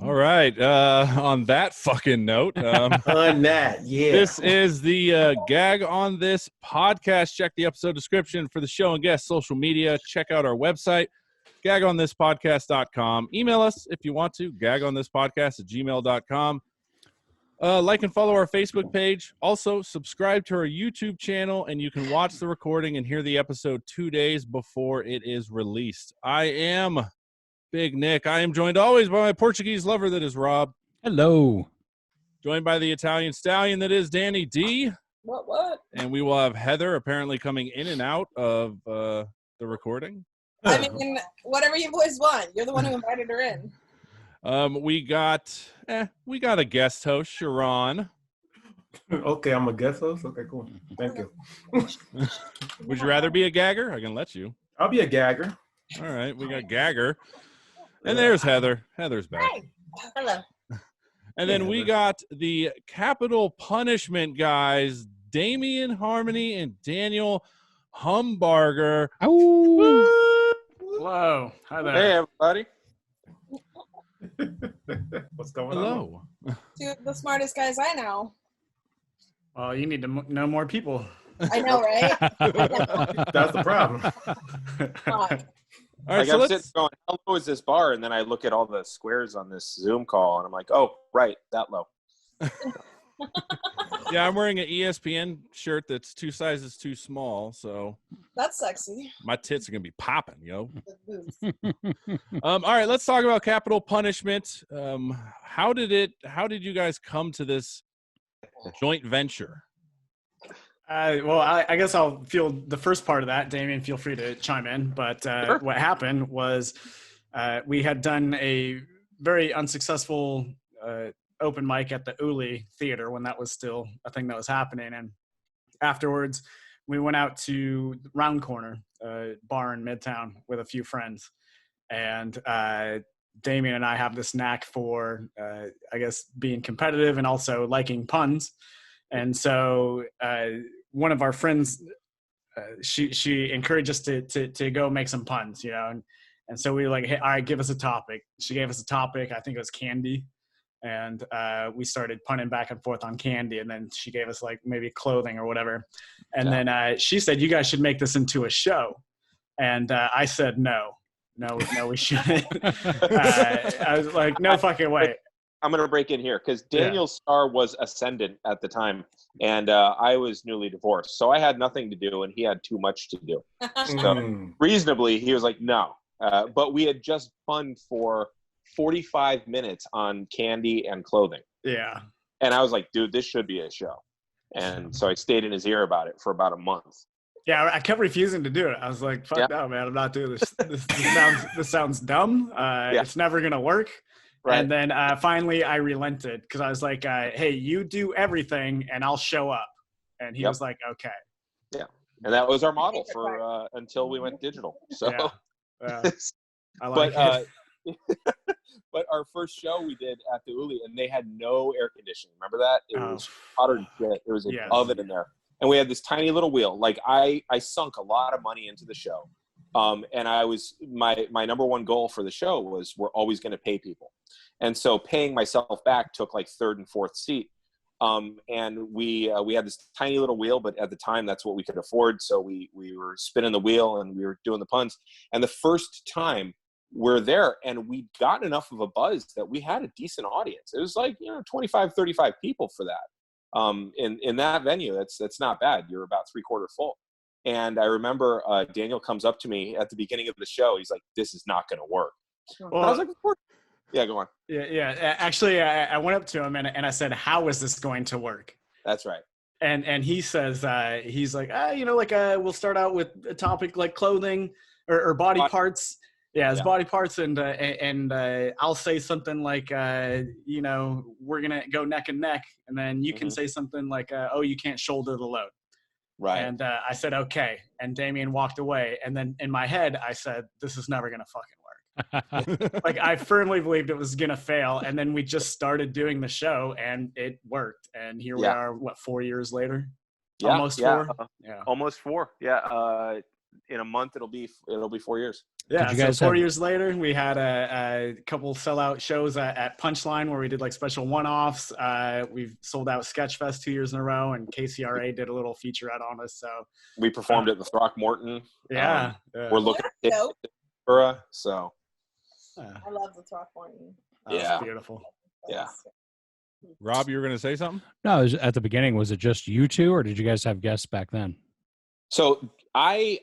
All right. On that fucking note, On that, yeah. this is the Gag On This podcast. Check the episode description for the show and guest social media. Check out our website, gagonthispodcast.com. Email us if you want to, gagonthispodcast@gmail.com. Like and follow our Facebook page. Also, subscribe to our YouTube channel, and you can watch the recording and hear the episode 2 days before it is released. I am Big Nick. I am joined always by my Portuguese lover that is Rob. Hello. Joined by the Italian stallion that is Danny D. What? And we will have Heather apparently coming in and out of the recording. I mean, whatever you boys want. You're the one who invited her in. We got a guest host, Sharon. Okay, I'm a guest host. Okay, cool. Thank you. Would you rather be a gagger? I can let you. I'll be a gagger. All right, we got Gagger. And there's Heather. Heather's back. Hi. Hello. And then we got the capital punishment guys, Damian Harmony and Daniel Humbarger. Hello. Hi there. Hey, everybody. What's going Hello. Two of the smartest guys I know. Well, you need to know more people. I know, right? on? That's the problem. Fuck. All right, Like so I'm sitting let's going, how low is this bar? And then I look at all the squares on this Zoom call, and I'm like, oh, right, that low. yeah, I'm wearing an ESPN shirt that's 2 sizes too small, so That's sexy. my tits are gonna be popping, yo. The boobs. All right, let's talk about capital punishment. How did you guys come to this joint venture? Well, I guess I'll field the first part of that. Damian, feel free to chime in. But Sure. What happened was we had done a very unsuccessful open mic at the Uli Theater when that was still a thing that was happening. And afterwards, we went out to Round Corner, bar in Midtown with a few friends. And Damian and I have this knack for, I guess, being competitive and also liking puns. And so one of our friends, she encouraged us to go make some puns, you know. And so we were like, hey, all right, give us a topic. She gave us a topic. I think it was candy. And we started punning back and forth on candy. And then she gave us like maybe clothing or whatever. And then she said, you guys should make this into a show. And I said, no, we shouldn't. I was like, no fucking way. I'm going to break in here because Daniel's star was ascendant at the time, and I was newly divorced. So I had nothing to do, and he had too much to do. So reasonably, he was like, no. But we had just punned for 45 minutes on candy and clothing. Yeah. And I was like, dude, this should be a show. And so I stayed in his ear about it for about a month. Yeah, I kept refusing to do it. I was like, fuck no, man, I'm not doing this. This sounds dumb. It's never going to work. Right. And then finally I relented because I was like, hey, you do everything and I'll show up. And he was like, okay. Yeah. And that was our model for until we went digital. So, I like it. But our first show we did at the Uli, and they had no air conditioning. Remember that? It was hotter than shit. It was an oven in there. And we had this tiny little wheel. Like I sunk a lot of money into the show. And I was my number one goal for the show was we're always going to pay people. And so paying myself back took like third and fourth seat. And we had this tiny little wheel, but at the time that's what we could afford. So we were spinning the wheel and we were doing the puns. And the first time we're there and we'd gotten enough of a buzz that we had a decent audience. It was like, 25, 35 people for that. In that venue, that's not bad. You're about 3/4 full. And I remember Daniel comes up to me at the beginning of the show. He's like, this is not going to work. Well, I was like, of course. Yeah, go on. Yeah. Actually, I went up to him and I said, how is this going to work? That's right. And he says, he's like, we'll start out with a topic like clothing or body parts. Yeah, it's body parts. And I'll say something like, we're going to go neck and neck. And then you can say something like, you can't shoulder the load. Right. And I said, okay. And Damian walked away. And then in my head, I said, this is never going to fucking work. Like I firmly believed it was going to fail. And then we just started doing the show and it worked. And here we are, 4 years later? Yeah, Almost 4? Almost 4. Yeah. in a month it'll be 4 years. Yeah, you so guys 4 have- years later, we had a couple sellout shows at Punchline where we did like special one-offs. We've sold out Sketchfest 2 years in a row, and KCRA did a little featurette on us. So We performed at the Throckmorton. yeah, We're looking at Dope. it, so I love the Throckmorton. Yeah. beautiful. Yeah. Rob, you were going to say something? No, it was at the beginning. Was it just you two, or did you guys have guests back then? So I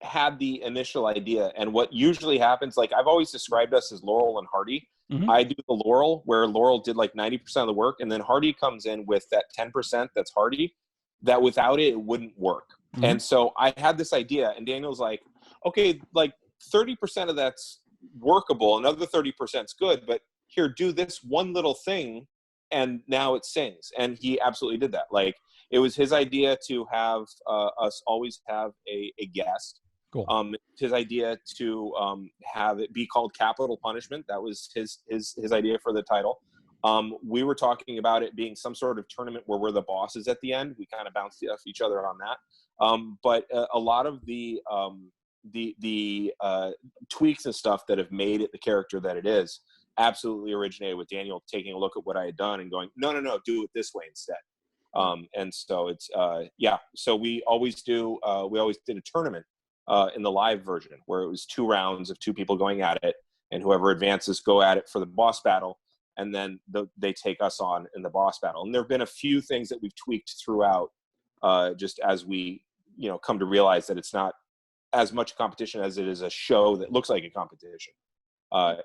had the initial idea, and what usually happens, like I've always described us as Laurel and Hardy. Mhm. I do the Laurel, where Laurel did like 90% of the work, and then Hardy comes in with that 10% that's Hardy, that without it wouldn't work. Mhm. And so I had this idea, and Daniel's like, okay, like 30% of that's workable, another 30% is good, but here, do this one little thing, and now it sings. And he absolutely did that. Like, it was his idea to have us always have a guest. Cool. His idea to have it be called Capital Punishment. That was his idea for the title. We were talking about it being some sort of tournament where we're the bosses at the end. We kind of bounced off each other on that. But a lot of the tweaks and stuff that have made it the character that it is absolutely originated with Daniel taking a look at what I had done and going, no, do it this way instead. And so it's so we always did a tournament in the live version where it was 2 rounds of 2 people going at it, and whoever advances go at it for the boss battle, and then they take us on in the boss battle. And there have been a few things that we've tweaked throughout, just as we come to realize that it's not as much competition as it is a show that looks like a competition.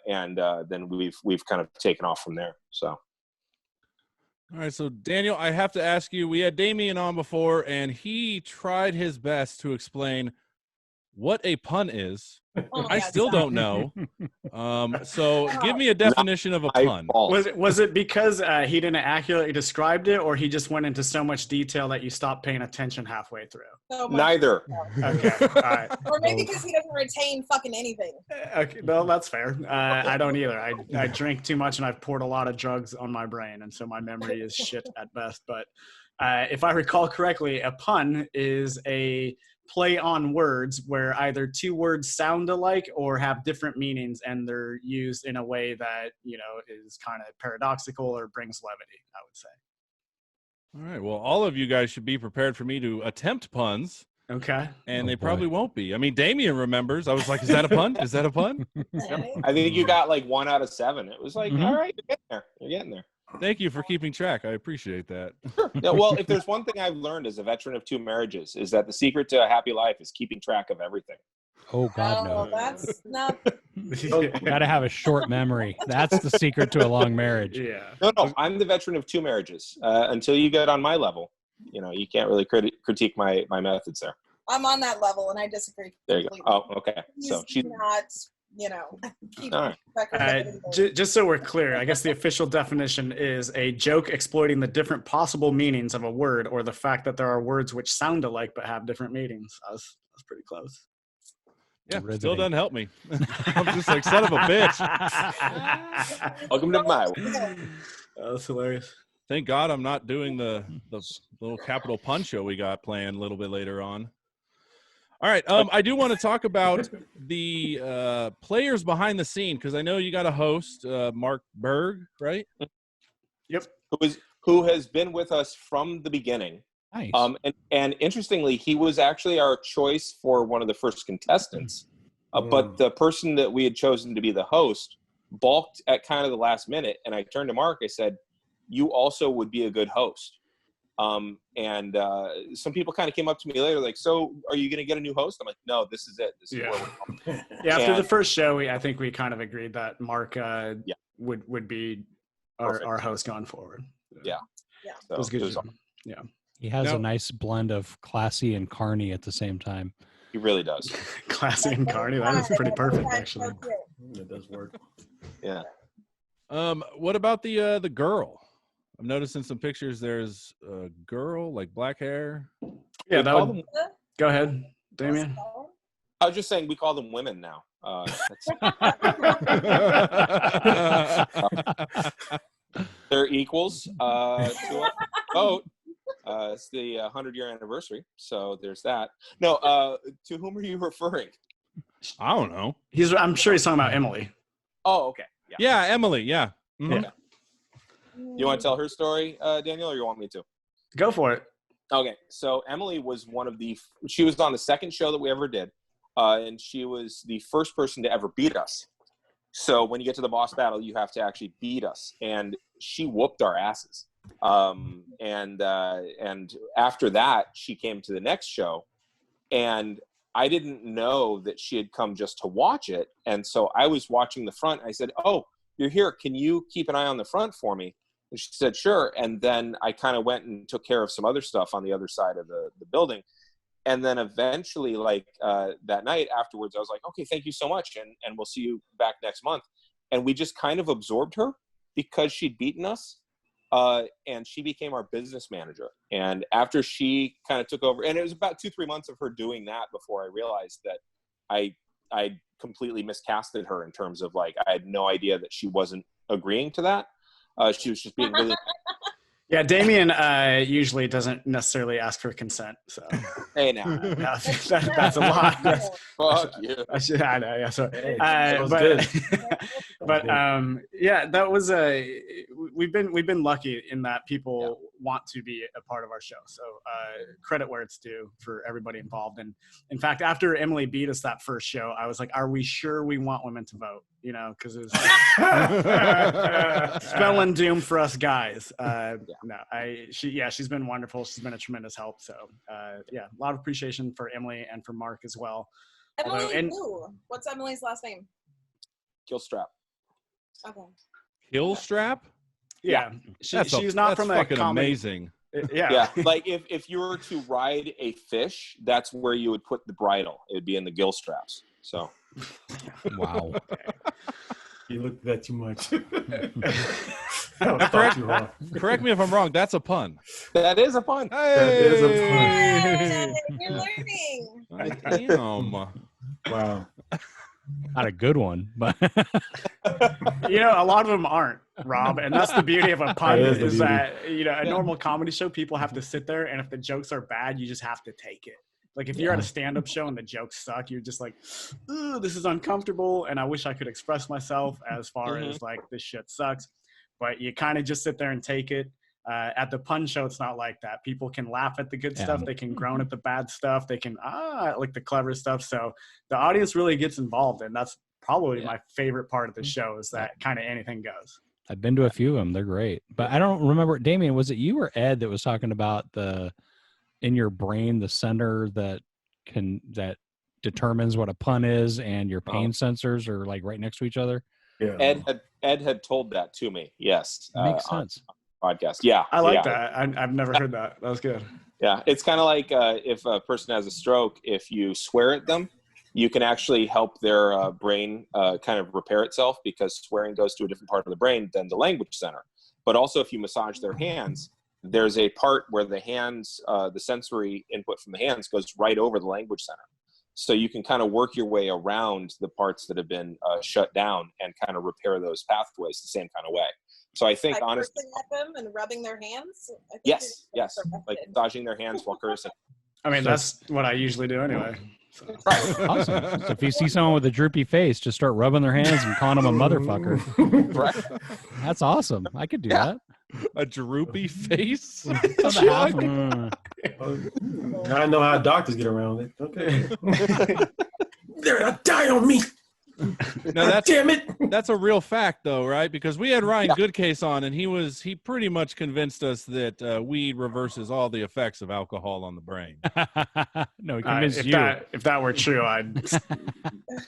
And then we've kind of taken off from there. So. All right, so Daniel, I have to ask you, we had Damian on before, and he tried his best to explain what a pun is. Oh my I God, still stop. don't know. So give me a definition of a pun. Was it because he didn't accurately describe it, or he just went into so much detail that you stopped paying attention halfway through? So much. Neither. Okay, all right. Or maybe because he doesn't retain fucking anything. Okay, well, that's fair. I don't either. I drink too much, and I've poured a lot of drugs on my brain, and so my memory is shit at best. But if I recall correctly, a pun is a play on words where either 2 words sound alike or have different meanings, and they're used in a way that is kind of paradoxical or brings levity, I would say. All right, well, all of you guys should be prepared for me to attempt puns, Okay. and Oh, they boy. probably won't be. I mean, Damian remembers. I was like, is that a pun? Is that a pun? I think you got like 1 out of 7. It was like, Mhm. all right, you're getting there. Thank you for keeping track. I appreciate that. Yeah, well, if there's one thing I've learned as a veteran of 2 marriages, is that the secret to a happy life is keeping track of everything. Oh God, Oh, no! that's not. Got to have a short memory. That's the secret to a long marriage. Yeah. No, I'm the veteran of 2 marriages. Until you get on my level, you can't really critique my methods there. I'm on that level, and I disagree. There you go. completely. Oh, okay. So He's she. not, keep All right. track of everything. Just so we're clear, I guess the official definition is a joke exploiting the different possible meanings of a word, or the fact that there are words which sound alike but have different meanings. That's pretty close. Yeah, Riveting. still doesn't help me. I'm just like, son of a bitch. Welcome to my world. That's hilarious. Thank God I'm not doing the little Capital Pun show we got planned a little bit later on. All right, I do want to talk about the players behind the scene, because I know you got a host, Mark Berg, right? Yep. Who has been with us from the beginning. Nice. And interestingly, he was actually our choice for one of the first contestants. But the person that we had chosen to be the host balked at kind of the last minute. And I turned to Mark, I said, you also would be a good host. And some people kind of came up to me later, like, so are you going to get a new host? I'm like, no, this is it. This is where we're going. Yeah, after the And- first show, I think we kind of agreed that Mark would be our Perfect. host going forward. Yeah. That was good. it was- Yeah. He has Now- a nice blend of classy and carny at the same time. he really does. Classy and carny. That is pretty perfect, actually. It does work. Yeah. What about the girl? I'm noticing some pictures. There's a girl, like black hair. Yeah, We that call would. them- Go ahead, Damian. I was just saying we call them women now. They're equals to a vote. it's the 100-year anniversary, so there's that. No, to whom are you referring? I don't know. I'm sure he's talking about Emily. Oh, okay. Yeah, Emily. Yeah. Mhm. Okay. You want to tell her story, Daniel, or you want me to? Go for it. Okay, so Emily was she was on the second show that we ever did, and she was the first person to ever beat us. So when you get to the boss battle, you have to actually beat us, and she whooped our asses. And after that, she came to the next show, and I didn't know that she had come just to watch it, and so I was watching the front. I said, "Oh, you're here. Can you keep an eye on the front for me?" And she said, "Sure." And then I kind of went and took care of some other stuff on the other side of the building. And then eventually, that night afterwards, I was like, "Okay, thank you so much. And we'll see you back next month." And we just kind of absorbed her because she'd beaten us. And she became our business manager. And after she kind of took over, and it was about 2-3 months of her doing that before I realized that I completely miscasted her in terms of I had no idea that she wasn't agreeing to that. She was just being really. Yeah, Damian usually doesn't necessarily ask for consent. So Hey, now. That's a lot. Fuck you. I know. Yeah. So, Hey, that was good. but yeah, that was we've been lucky in that people want to be a part of our show. So credit where it's due for everybody involved. And in fact, after Emily beat us that first show, I was like, "Are we sure we want women to vote?" You know, because it's spelling doom for us guys. No, she's been wonderful. She's been a tremendous help. So yeah, a lot of appreciation for Emily and for Mark as well. Emily who? What's Emily's last name? Killstrap. Okay. Killstrap? Yeah, she's not from a fucking comedy. Amazing. Yeah. Like if you were to ride a fish, that's where you would put the bridle. It would be in the gill straps. So. Wow. You looked at that too much. Correct me if I'm wrong. That's a pun. That is a pun. Hey! That is a Yay, you're learning. Damn. Wow. Not a good one, but A lot of them aren't, Rob, and that's the beauty of a pun is that a normal comedy show, people have to sit there, and if the jokes are bad, you just have to take it. Like if you're at a stand-up show and the jokes suck, you're just like, "Ooh, this is uncomfortable," and I wish I could express myself as far as this shit sucks. But you kind of just sit there and take it. At the pun show, it's not like that. People can laugh at the good stuff. They can groan at the bad stuff. They can like the clever stuff. So the audience really gets involved, and that's probably my favorite part of the show is that kind of anything goes. I've been to a few of them. They're great. But I don't remember, Damian, was it you or Ed that was talking about in your brain, the center that determines what a pun is, and your pain sensors are right next to each other? Yeah. Ed had told that to me. Yes. Makes sense. Podcast. Yeah. I like that. I've never heard that. That was good. Yeah. It's kind of like if a person has a stroke, if you swear at them, you can actually help their brain kind of repair itself, because swearing goes to a different part of the brain than the language center. But also if you massage their hands, there's a part where the hands, the sensory input from the hands goes right over the language center. So you can kind of work your way around the parts that have been shut down and kind of repair those pathways the same kind of way. So I think honestly, cursing at them and rubbing their hands. I think yes, like massaging their hands while cursing. I mean, that's what I usually do anyway. So. Right. Awesome. So if you see someone with a droopy face, just start rubbing their hands and calling them a motherfucker. Right. That's awesome. I could do that. A droopy face? Now I know how doctors get around it. Okay. They're gonna die on me. No, damn it. That's a real fact, though, right? Because we had Ryan Goodcase on, and he pretty much convinced us that weed reverses all the effects of alcohol on the brain. No, he convinced if that were true, I'd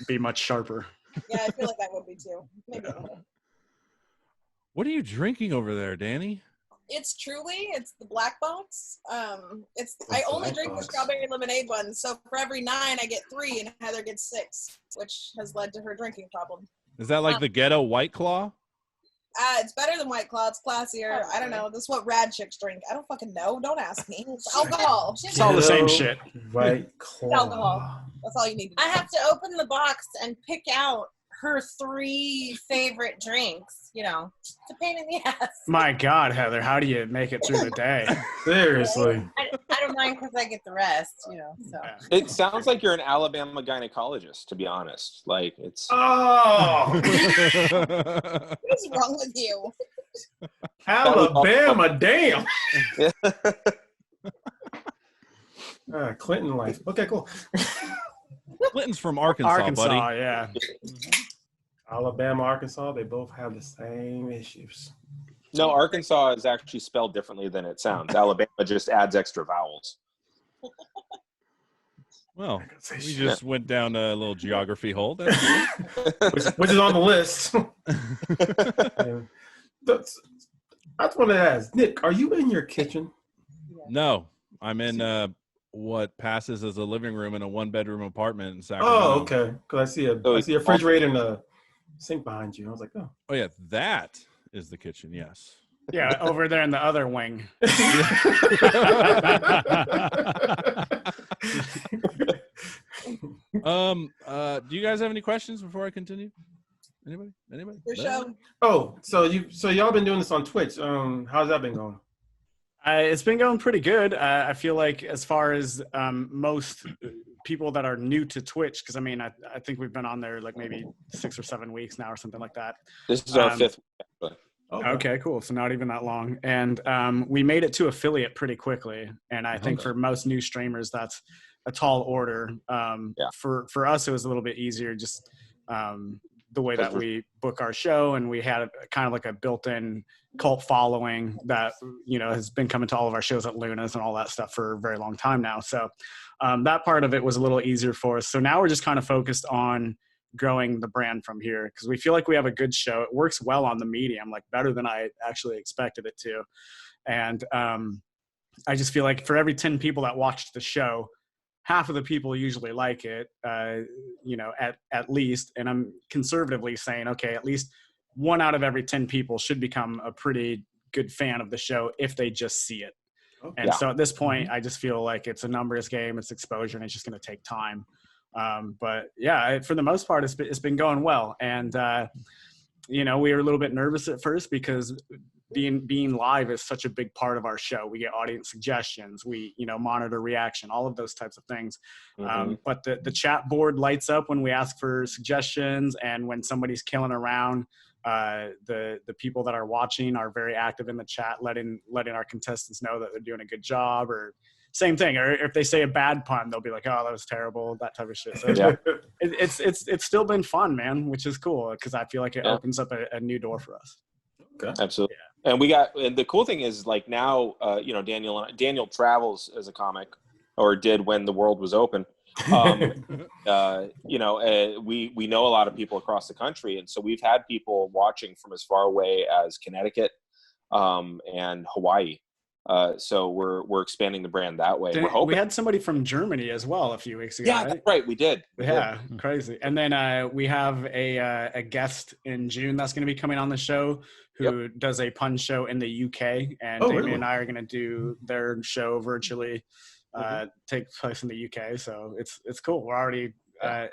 be much sharper. Yeah, I feel like I would be too. Maybe a little. What are you drinking over there, Danny? It's the black box. I only drink the strawberry lemonade one. So for every 9, I get 3, and Heather gets 6, which has led to her drinking problem. Is that like the ghetto White Claw? It's better than White Claw. It's classier. I don't know. This is what rad chicks drink. I don't fucking know. Don't ask me. It's alcohol. It's all the same shit. White Claw. It's alcohol. That's all you need to know. I have to open the box and pick out her 3 favorite drinks. You know, it's a pain in the ass. My God, Heather, how do you make it through the day? Seriously. I don't mind because I get the rest, you know. So It sounds like you're an Alabama gynecologist, to be honest. Like it's. Oh, what's wrong with you? Alabama, damn. Clinton life. Okay, cool. Clinton's from Arkansas, buddy. Yeah. Alabama, Arkansas, they both have the same issues. No, Arkansas is actually spelled differently than it sounds. Alabama just adds extra vowels. Well, we just went down a little geography hole. That's cool. which is on the list. I just want to ask, Nick, are you in your kitchen? No, I'm in what passes as a living room in a 1-bedroom apartment in Sacramento. Oh, okay. Because I see a refrigerator and a sink behind you. I was like, oh. Oh, yeah, that is the kitchen, yes. Yeah, over there in the other wing. Do you guys have any questions before I continue? Anybody? Your show. Oh, so y'all been doing this on Twitch. How's that been going? It's been going pretty good. I feel like as far as most people that are new to Twitch, because I mean, I think we've been on there like maybe 6 or 7 weeks now or something like that. This is our 5th week. Okay, cool. So not even that long. And we made it to affiliate pretty quickly. And I think for most new streamers, that's a tall order. For us, it was a little bit easier, just the way that we book our show, and we had kind of like a built-in cult following that, you know, has been coming to all of our shows at Luna's and all that stuff for a very long time now. So that part of it was a little easier for us. So now we're just kind of focused on growing the brand from here, because we feel like we have a good show. It works well on the medium, like better than I actually expected it to. And I just feel like for every 10 people that watched the show, half of the people usually like it, you know, at least. And I'm conservatively saying, okay, at least 1 out of every 10 people should become a pretty good fan of the show if they just see it. And so at this point, I just feel like it's a numbers game, it's exposure, and it's just going to take time. But yeah, for the most part, it's been going well. And, you know, we were a little bit nervous at first because being live is such a big part of our show. We get audience suggestions, we, you know, monitor reaction, all of those types of things. But the chat board lights up when we ask for suggestions, and when somebody's killing around, the people that are watching are very active in the chat, letting our contestants know that they're doing a good job, or same thing. Or if they say a bad pun, they'll be like, "Oh, that was terrible," that type of shit. So it's still been fun, man, which is cool, because I feel like it opens up a new door for us. Okay. Absolutely. Yeah. And the cool thing is, like, now, you know, Daniel travels as a comic, or did when the world was open. You know, we know a lot of people across the country, and so we've had people watching from as far away as Connecticut and Hawaii. So we're expanding the brand that way. We're hoping. We had somebody from Germany as well a few weeks ago. Yeah, right? Right. We did. Yeah, crazy. And then we have a guest in June that's going to be coming on the show, who does a pun show in the UK, and Damian and I are going to do their show virtually. Take place in the UK, so it's cool. We're already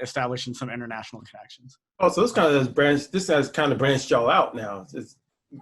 establishing some international connections. Oh, so this has kind of branched y'all out now. It's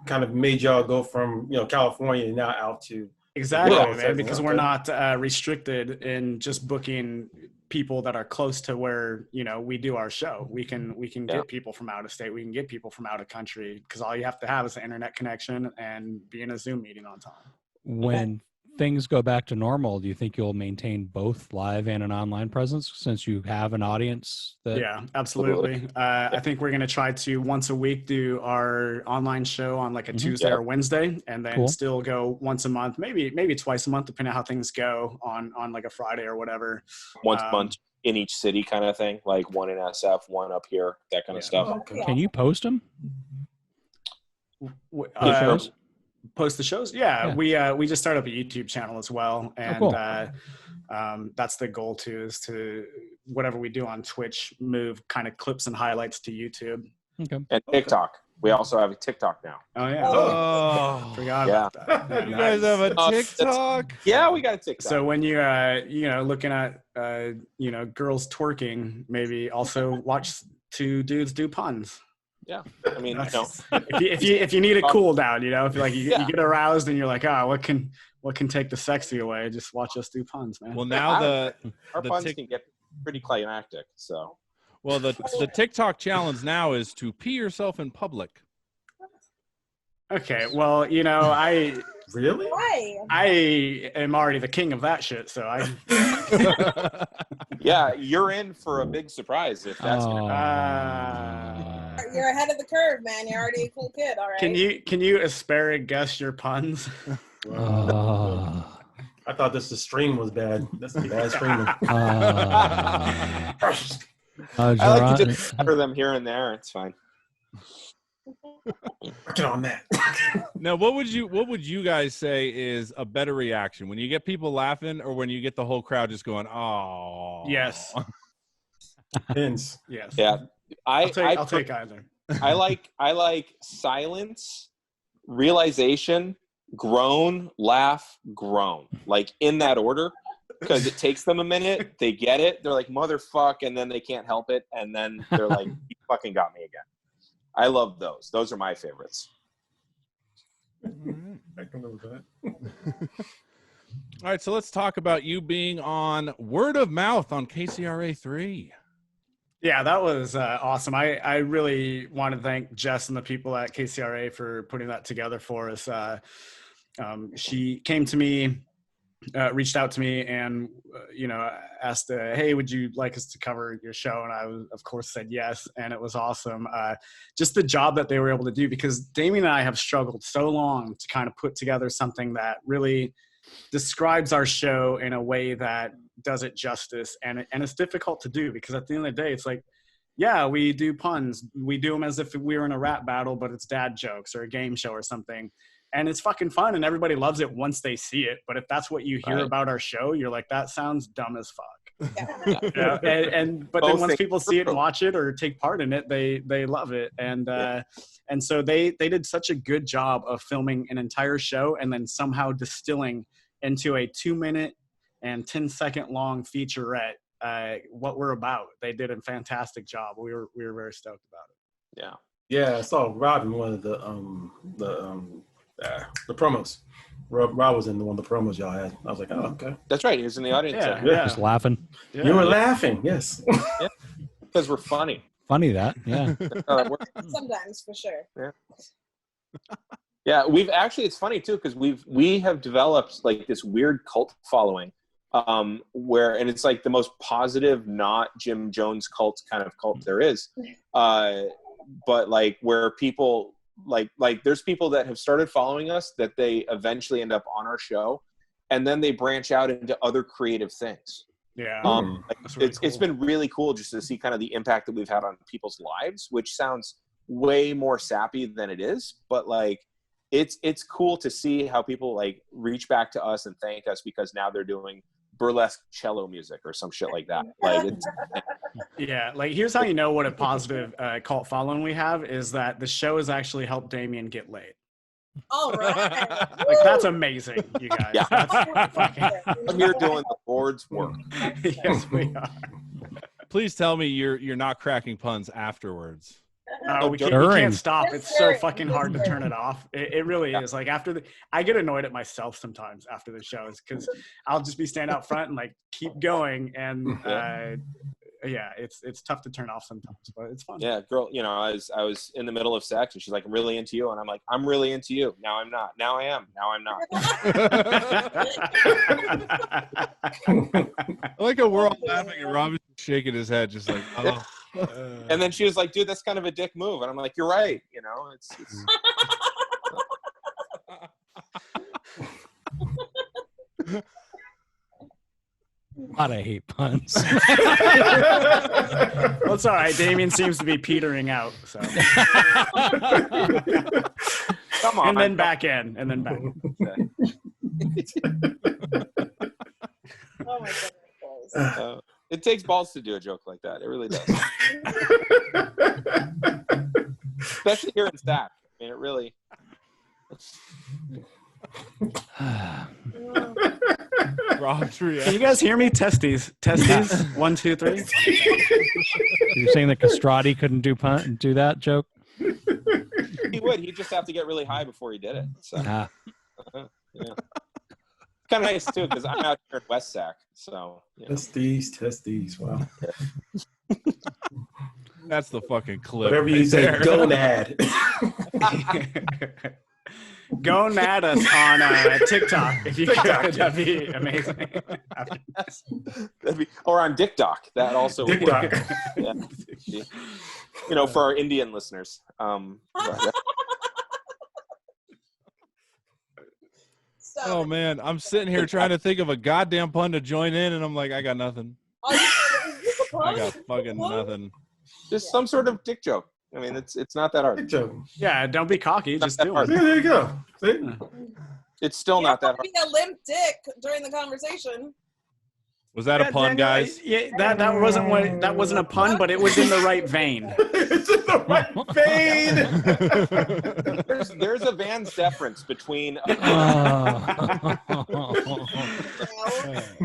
kind of made y'all go from, you know, California now out to man, because we're not restricted in just booking people that are close to where, you know, we do our show. We can get people from out of state. We can get people from out of country, because all you have to have is an internet connection and be in a Zoom meeting on time. When things go back to normal, do you think you'll maintain both live and an online presence, since you have an audience? Yeah, absolutely. I think we're going to try to once a week do our online show on like a Tuesday or Wednesday, and then still go once a month, maybe twice a month, depending on how things go on like a Friday or whatever. Once a month in each city kind of thing, like one in SF, one up here, that kind of stuff. Okay. Can you post them? Post the shows? Yeah. We just started up a YouTube channel as well, and that's the goal too, is to, whatever we do on Twitch, move kind of clips and highlights to YouTube. Okay. And TikTok. We also have a TikTok now. Oh yeah. Forgot about that. You guys have a TikTok? Yeah, we got a TikTok. So when you're you know, looking at you know, girls twerking, maybe also watch two dudes do puns. Yeah, I mean, you know, if you need a cool down, you know, if like you get aroused and you're like, what can take the sexy away? Just watch us do puns, man. Well, now our puns can get pretty climactic. So, well, the TikTok challenge now is to pee yourself in public. Okay, well, you know, Really? Why? I am already the king of that shit, so I. yeah, you're in for a big surprise if that's. You're ahead of the curve, man. You're already a cool kid. All right. Can you asparagus your puns? I thought the stream was bad. That's a bad streaming. I like to just cover them here and there. It's fine. Working on that. Now, what would you guys say is a better reaction, when you get people laughing or when you get the whole crowd just going, "Oh"? Yes. Pins. Yes. Yeah. I'll take either. I like silence, realization, groan, laugh, groan, like in that order, because it takes them a minute. They get it. They're like, motherfuck, and then they can't help it, and then they're like, you fucking got me again. I love those. Those are my favorites. I can live with that. All right, so let's talk about you being on word of mouth on KCRA 3. Yeah, that was awesome. I really want to thank Jess and the people at KCRA for putting that together for us. She came to me, reached out to me, and asked, "Hey, would you like us to cover your show?" And I, of course, said yes, and it was awesome. Just the job that they were able to do, because Damian and I have struggled so long to kind of put together something that really describes our show in a way that does it justice, and it's difficult to do, because at the end of the day, it's like, yeah, we do puns, we do them as if we were in a rap battle, but it's dad jokes or a game show or something, and it's fucking fun, and everybody loves it once they see it. But if that's what you hear about our show, you're like, that sounds dumb as fuck. Yeah. But then once people see it and watch it or take part in it, they love it, and so they did such a good job of filming an entire show and then somehow distilling into a 2-minute and 10-second long featurette what we're about. They did a fantastic job. We were very stoked about it. Yeah, I saw Rob in one of the promos. Rob was in one of the promos y'all had. I was like, oh, okay. That's right. He was in the audience. Yeah. Just laughing. Yeah. You were laughing, yes. Yeah, because we're funny. Funny that, yeah. Sometimes, for sure. Yeah. Yeah, we've actually, it's funny too, because we have developed like this weird cult following, and it's like the most positive, not Jim Jones cult kind of cult there is, but like where people like there's people that have started following us that they eventually end up on our show, and then they branch out into other creative things. Yeah, it's been really cool just to see kind of the impact that we've had on people's lives, which sounds way more sappy than it is, but like it's cool to see how people like reach back to us and thank us because now they're doing burlesque cello music or some shit like that. Like yeah, like here's how you know what a positive cult following we have is that the show has actually helped Damian get laid. All right. Like that's amazing, you guys. Yeah. That's fucking... I'm here doing the Lord's work. Yes, we are. Pleplease tell me you're not cracking puns afterwards. We can't stop. It's so fucking hard to turn it off. It really is. Like I get annoyed at myself sometimes after the shows because I'll just be standing out front and like keep going, and it's tough to turn off sometimes, but it's fun. Yeah, girl, I was in the middle of sex and she's like, I'm really into you, and I'm like, I'm really into you. Now I'm not. Now I am. Now I'm not. I like how we're all laughing and Robbie's shaking his head, just like, oh. And then she was like, dude, that's kind of a dick move. And I'm like, you're right. It's God, I hate puns. Well, it's all right. Damien seems to be petering out. So. Come on. And then back in. And then back. Oh my goodness. It takes balls to do a joke like that. It really does. Especially here in Stack. I mean, it really. Rob's Can reaction. you guys hear me? Testes. 1, 2, 3. You're saying that Castrati couldn't do that joke? He would. He'd just have to get really high before he did it. So, Ah. yeah. It's kind of nice too because I'm out here in West Sac. So, Testes. Wow. That's the fucking clip. Whatever you right say, there. gonad. Go mad us on TikTok if you could. That'd be amazing. Or on DickDoc. That also would work. TikTok. Yeah. You know, for our Indian listeners. Oh man, I'm sitting here trying to think of a goddamn pun to join in, and I'm like, I got nothing. I got fucking nothing. Just some sort of dick joke. I mean, it's not that hard. Good joke. Yeah, don't be cocky. Just do it. Yeah, there you go. See? It's still not that hard. Being a limp dick during the conversation. Was that a pun, Daniel, guys? Yeah, that wasn't a pun, but it was in the right vein. It's in the right vein. There's a Van's deference between. I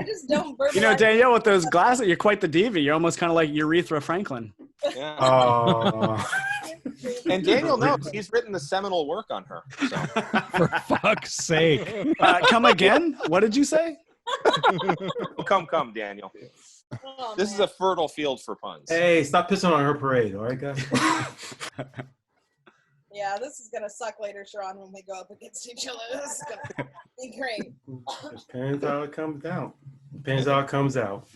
just don't verbalize. You know, Danielle, with those glasses, you're quite the diva. You're almost kind of like Urethra Franklin. Yeah. Oh. And Daniel knows he's written the seminal work on her. So. For fuck's sake. Come again? What did you say? Come, Daniel. Oh, This is a fertile field for puns. Hey, stop pissing on her parade, all right, guys? Yeah, this is gonna suck later, Sharon, when we go up against each other. This is gonna be great. Depends how it comes out. Depends how it comes out.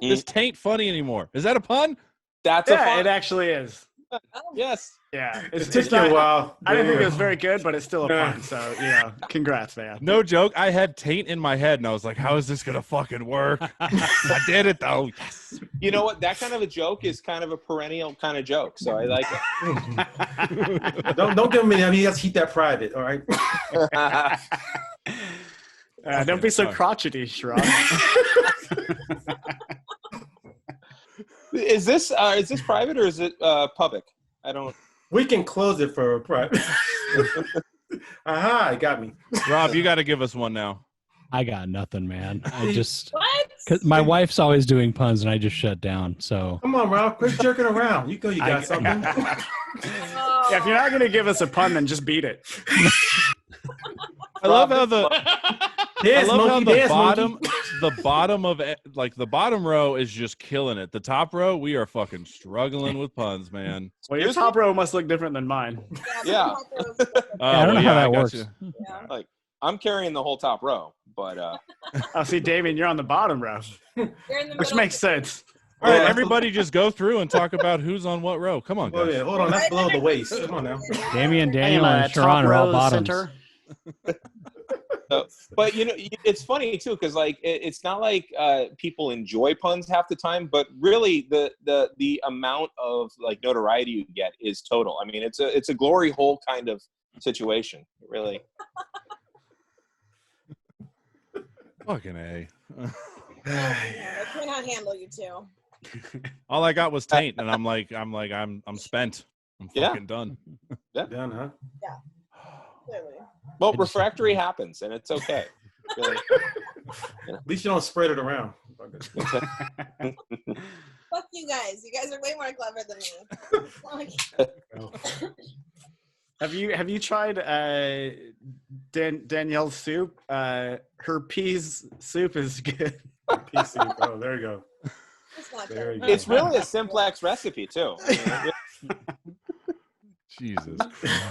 This tain't funny anymore. Is that a pun? That's a Yeah, fun. it actually is. Oh, Yes. Yeah, It took you a while. I didn't think it was very good, but it's still a pun. So, congrats, man. No joke. I had taint in my head, and I was like, how is this gonna fucking work? I did it though. Yes. You know what? That kind of a joke is kind of a perennial kind of joke. So I like it. Don't give me that. You have to keep that private, all right? Don't be so crotchety, Sharon. Is this private or is it public? I don't. We can close it for private. Aha, it got me. Rob, you got to give us one now. I got nothing, man. I just what? cause my wife's always doing puns, and I just shut down. So Come on, Rob. Quit jerking around. You got something. Yeah, if you're not going to give us a pun, then just beat it. I love how the Dance, monkey, dance, monkey. the bottom of it, like the bottom row is just killing it. The top row, we are fucking struggling with puns, man. Well, your top row must look different than mine. Yeah. I don't know how that works. you. Yeah. Like I'm carrying the whole top row, but Oh, see, Damian, you're on the bottom row, You're in the which middle. makes sense. All right, everybody, just go through and talk about who's on what row. Come on, Oh, guys. yeah. Hold on. That's below the waist. Come on now. Damian, Daniel, I am, and Sharon are all bottoms. center. but it's funny too because like it's not like people enjoy puns half the time, but really the amount of like notoriety you get is total. I mean, it's a glory hole kind of situation, really. Fucking A. I cannot handle you two. All I got was taint, and I'm spent. I'm Yeah. fucking done. Done, huh? Clearly. Well, refractory happens, and it's okay. Really. At least you don't spread it around. Fuck you guys. You guys are way more clever than me. Have you tried Danielle's soup? Her peas soup is good. Pea soup. Oh, there you go. It's not There you good. go. It's really a simplex recipe too. Jesus.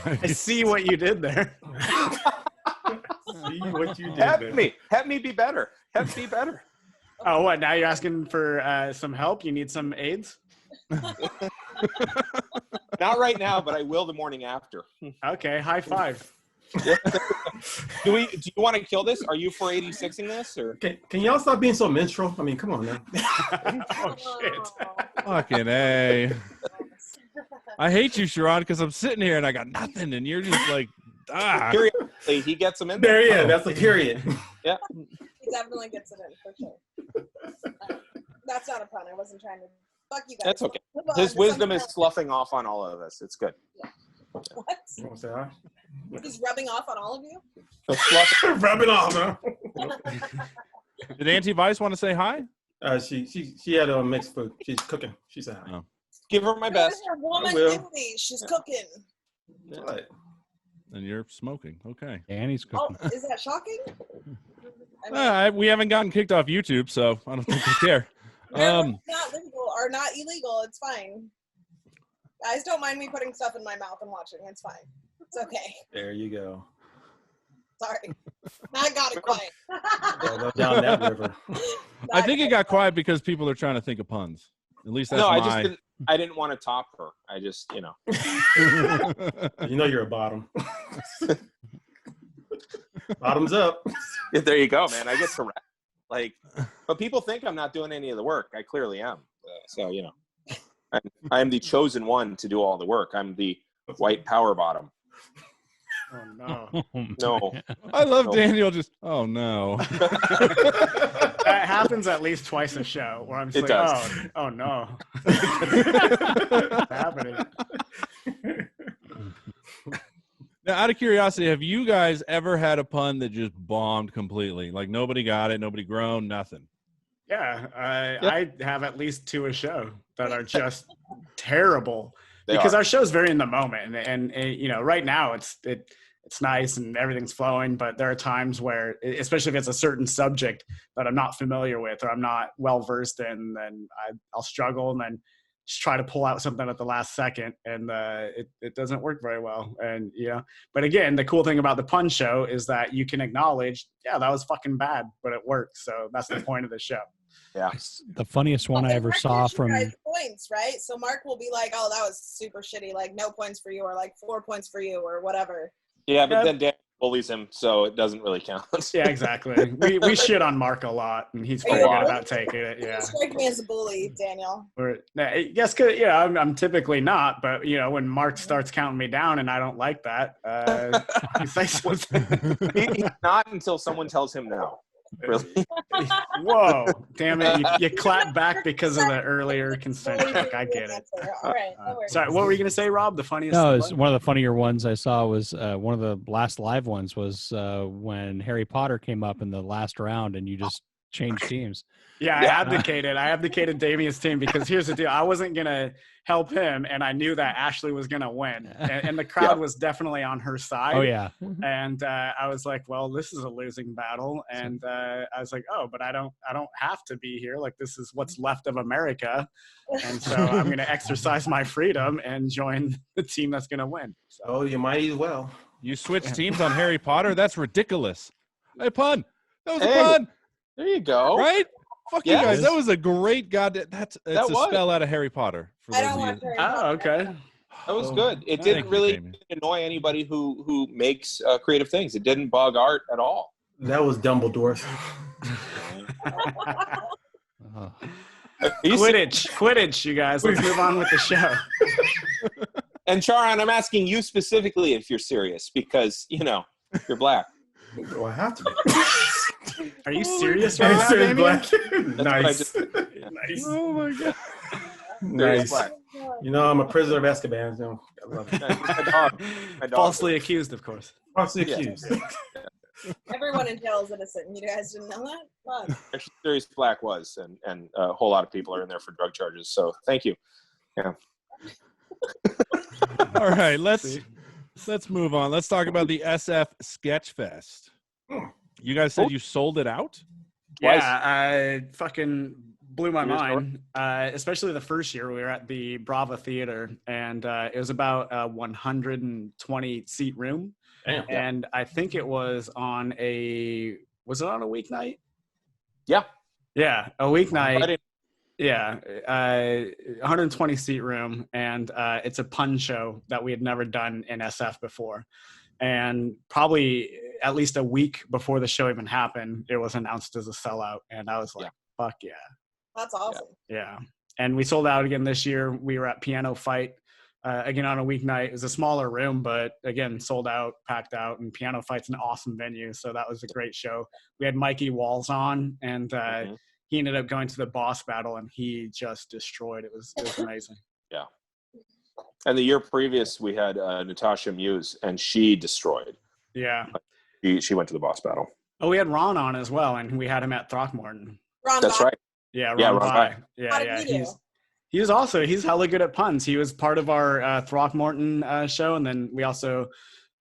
I see what you did there. See what you did Help there. me. Help me be better. Help me be better. Oh, what? Now you're asking for some help? You need some aids? Not right now, but I will the morning after. Okay, high five. Do you want to kill this? Are you 486ing this or? Can y'all stop being so minstrel? I mean, come on now. Oh, shit. Fucking A. I hate you, Sharon, because I'm sitting here and I got nothing, and you're just like, Periodically, he gets them in There there. he is. That's the period. Yeah. He definitely gets it in for sure. That's not a pun. I wasn't trying to. Fuck you guys. That's okay. Move on His to wisdom something is else. sloughing off on all of us. It's good. What? You want to say hi? He's rubbing off on all of you? Rub it off, huh? Did Auntie Vice want to say hi? She had a mixed food. She's cooking. She said hi. Oh. Give her my best. Her woman I will. duty. She's cooking. What? And you're smoking. Okay. Annie's Oh, cooking. is that shocking? I mean, We haven't gotten kicked off YouTube, so I don't think we care. it's not legal or not illegal. It's fine. Guys, don't mind me putting stuff in my mouth and watching. It's fine. It's okay. There you go. Sorry. I got it quiet. Go down that river. I think it got quiet because people are trying to think of puns. At least that's No, my... I didn't want to top her. I just, You know you're a bottom. Bottoms up. Yeah, there you go, man. I get to rap. Like, but people think I'm not doing any of the work. I clearly am. So, I am the chosen one to do all the work. I'm the white power bottom. Oh no. No. I love No. Daniel just, oh no. That happens at least twice a show where I'm just It like, does. oh no. What's happening? Now, out of curiosity, have you guys ever had a pun that just bombed completely? Like nobody got it, nobody groaned, nothing. Yeah, I have at least 2 a show that are just terrible because our show's very in the moment, and right now it's nice and everything's flowing, but there are times where, especially if it's a certain subject that I'm not familiar with or I'm not well versed in, then I'll struggle and then just try to pull out something at the last second, and it doesn't work very well. And but again, the cool thing about the pun show is that you can acknowledge, yeah, that was fucking bad, but it worked. So that's the point of the show. Yeah. The funniest one I ever Mark saw gives you from guys points, right? So Mark will be like, "Oh, that was super shitty. Like no points for you, or like 4 points for you, or whatever." Yeah, but then Dan bullies him, so it doesn't really count. Yeah, exactly. We shit on Mark a lot, and he's pretty good about taking it. Yeah. You strike me as a bully, Daniel. Yes, cause I'm typically not, but when Mark starts counting me down and I don't like that, you say something. He's not until someone tells him no. Really? Whoa, damn it! You clap back because of the earlier consent check. I get it. All right. No worries. Sorry, what were you gonna say, Rob? The funniest? No, one? it's one of the funnier ones I saw was one of the last live ones was when Harry Potter came up in the last round and you just changed teams. Yeah, I abdicated Damian's team because here's the deal. I wasn't going to help him, and I knew that Ashley was going to win. And the crowd was definitely on her side. Oh, yeah. And I was like, well, this is a losing battle. And I was like, oh, but I don't have to be here. Like, this is what's left of America. And so I'm going to exercise my freedom and join the team that's going to win. So, Oh, you might as well. You switched teams on Harry Potter? That's ridiculous. Hey, pun. That was Hey. a pun. There you go. Right? Fuck Yes. you guys. That was a great goddamn. That's a was. spell out of Harry Potter. For I those don't of watch you. Harry oh, Potter. okay. That was good. It Thank didn't you, really Damian. annoy anybody who makes creative things. It didn't bug art at all. That was Dumbledore's. Oh. Quidditch, you guys. Let's move on with the show. And Charon, I'm asking you specifically if you're serious because, you're black. Do I have to be? Are you serious right now, Serious Damian? black. Nice. Nice. Oh, my God. Serious Nice. black. You know, I'm a prisoner of Azkaban. So I love it. My dog. Falsely accused, of course. Falsely Yeah. accused. Everyone in jail is innocent. You guys didn't know that? Fuck. Actually, Serious Black was, and a whole lot of people are in there for drug charges. So thank you. Yeah. All right, let's move on. Let's talk about the SF Sketch Fest. You guys said you sold it out? Yeah, I fucking blew my True mind. Especially the first year we were at the Brava Theater, and it was about a 120 seat room. Damn. And I think it was on a weeknight? Yeah. Yeah, a weeknight. Friday. Yeah, 120 seat room, and it's a pun show that we had never done in SF before. And probably at least a week before the show even happened, it was announced as a sellout, and I was like, fuck yeah. That's awesome. Yeah. And we sold out again this year. We were at Piano Fight again on a weeknight. It was a smaller room, but again, sold out, packed out, and Piano Fight's an awesome venue. So that was a great show. We had Mikey Walls on, and he ended up going to the boss battle, and he just destroyed. It was amazing. Yeah. And the year previous, we had Natasha Muse, and she destroyed. Yeah. She went to the boss battle. Oh, we had Ron on as well, and we had him at Throckmorton. Ron That's Bach. right. Yeah, Ron Yeah, Ron Bai. Bai. Yeah, How did he do? He's hella good at puns. He was part of our Throckmorton show, and then we also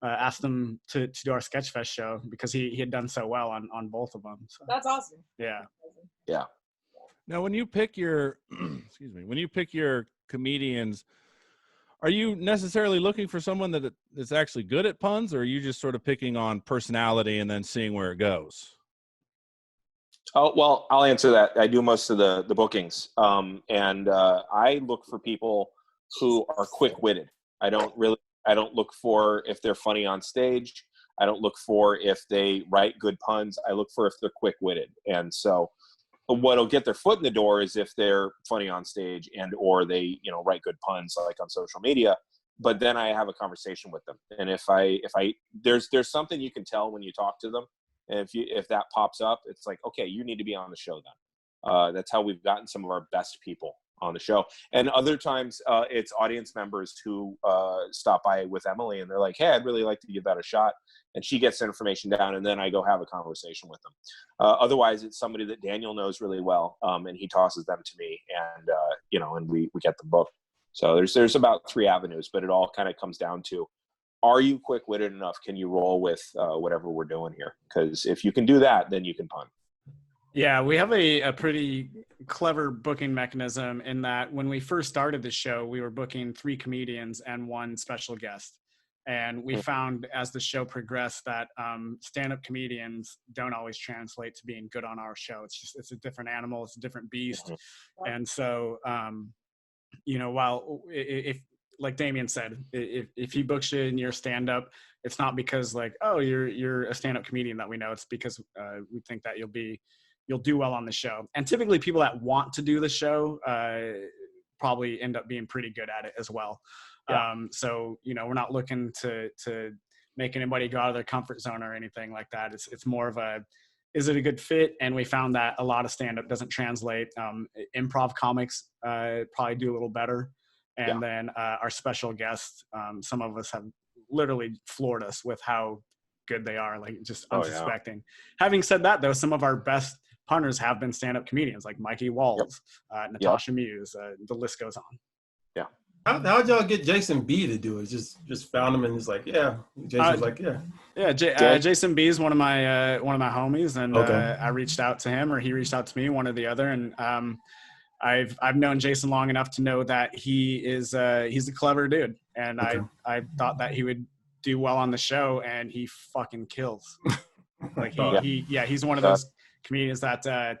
asked him to do our Sketchfest show because he had done so well on both of them. So. That's awesome. Yeah. Yeah. Now, when you pick your, when you pick your comedians, are you necessarily looking for someone that's actually good at puns, or are you just sort of picking on personality and then seeing where it goes? Oh, well, I'll answer that. I do most of the bookings. And I look for people who are quick-witted. I don't look for if they're funny on stage. I don't look for if they write good puns. I look for if they're quick-witted. And so what'll get their foot in the door is if they're funny on stage and or they, write good puns like on social media. But then I have a conversation with them. And if there's something you can tell when you talk to them. And if that pops up, it's like, okay, you need to be on the show then. That's how we've gotten some of our best people on the show. And other times it's audience members who stop by with Emily and they're like, hey, I'd really like to give that a shot. And she gets the information down and then I go have a conversation with them. Otherwise, it's somebody that Daniel knows really well and he tosses them to me and, and we get them booked. So there's about 3 avenues, but it all kind of comes down to, are you quick-witted enough? Can you roll with whatever we're doing here? Because if you can do that, then you can pun. Yeah, we have a pretty clever booking mechanism in that when we first started the show, we were booking 3 comedians and 1 special guest. And we found as the show progressed that stand-up comedians don't always translate to being good on our show. It's a different animal. It's a different beast. And so, while if like Damian said, if he books you in your stand-up, it's not because like, oh, you're a stand-up comedian that we know. It's because we think that you'll do well on the show. And typically people that want to do the show probably end up being pretty good at it as well. Yeah. So, we're not looking to make anybody go out of their comfort zone or anything like that. It's more of is it a good fit? And we found that a lot of stand-up doesn't translate. Improv comics probably do a little better. And then our special guests, some of us have literally floored us with how good they are, like just unsuspecting. Having said that, though, some of our best punters have been stand-up comedians like Mikey Walls, Natasha Muse, the list goes on. Yeah. How'd y'all get Jason B to do it? Just found him and he's like, yeah. Jason was like, yeah. Yeah, Jason B is one of my homies, and I reached out to him, or he reached out to me, one or the other, and I've known Jason long enough to know that he's a clever dude, and I thought that he would do well on the show, and he fucking kills. Like he's one of those comedians that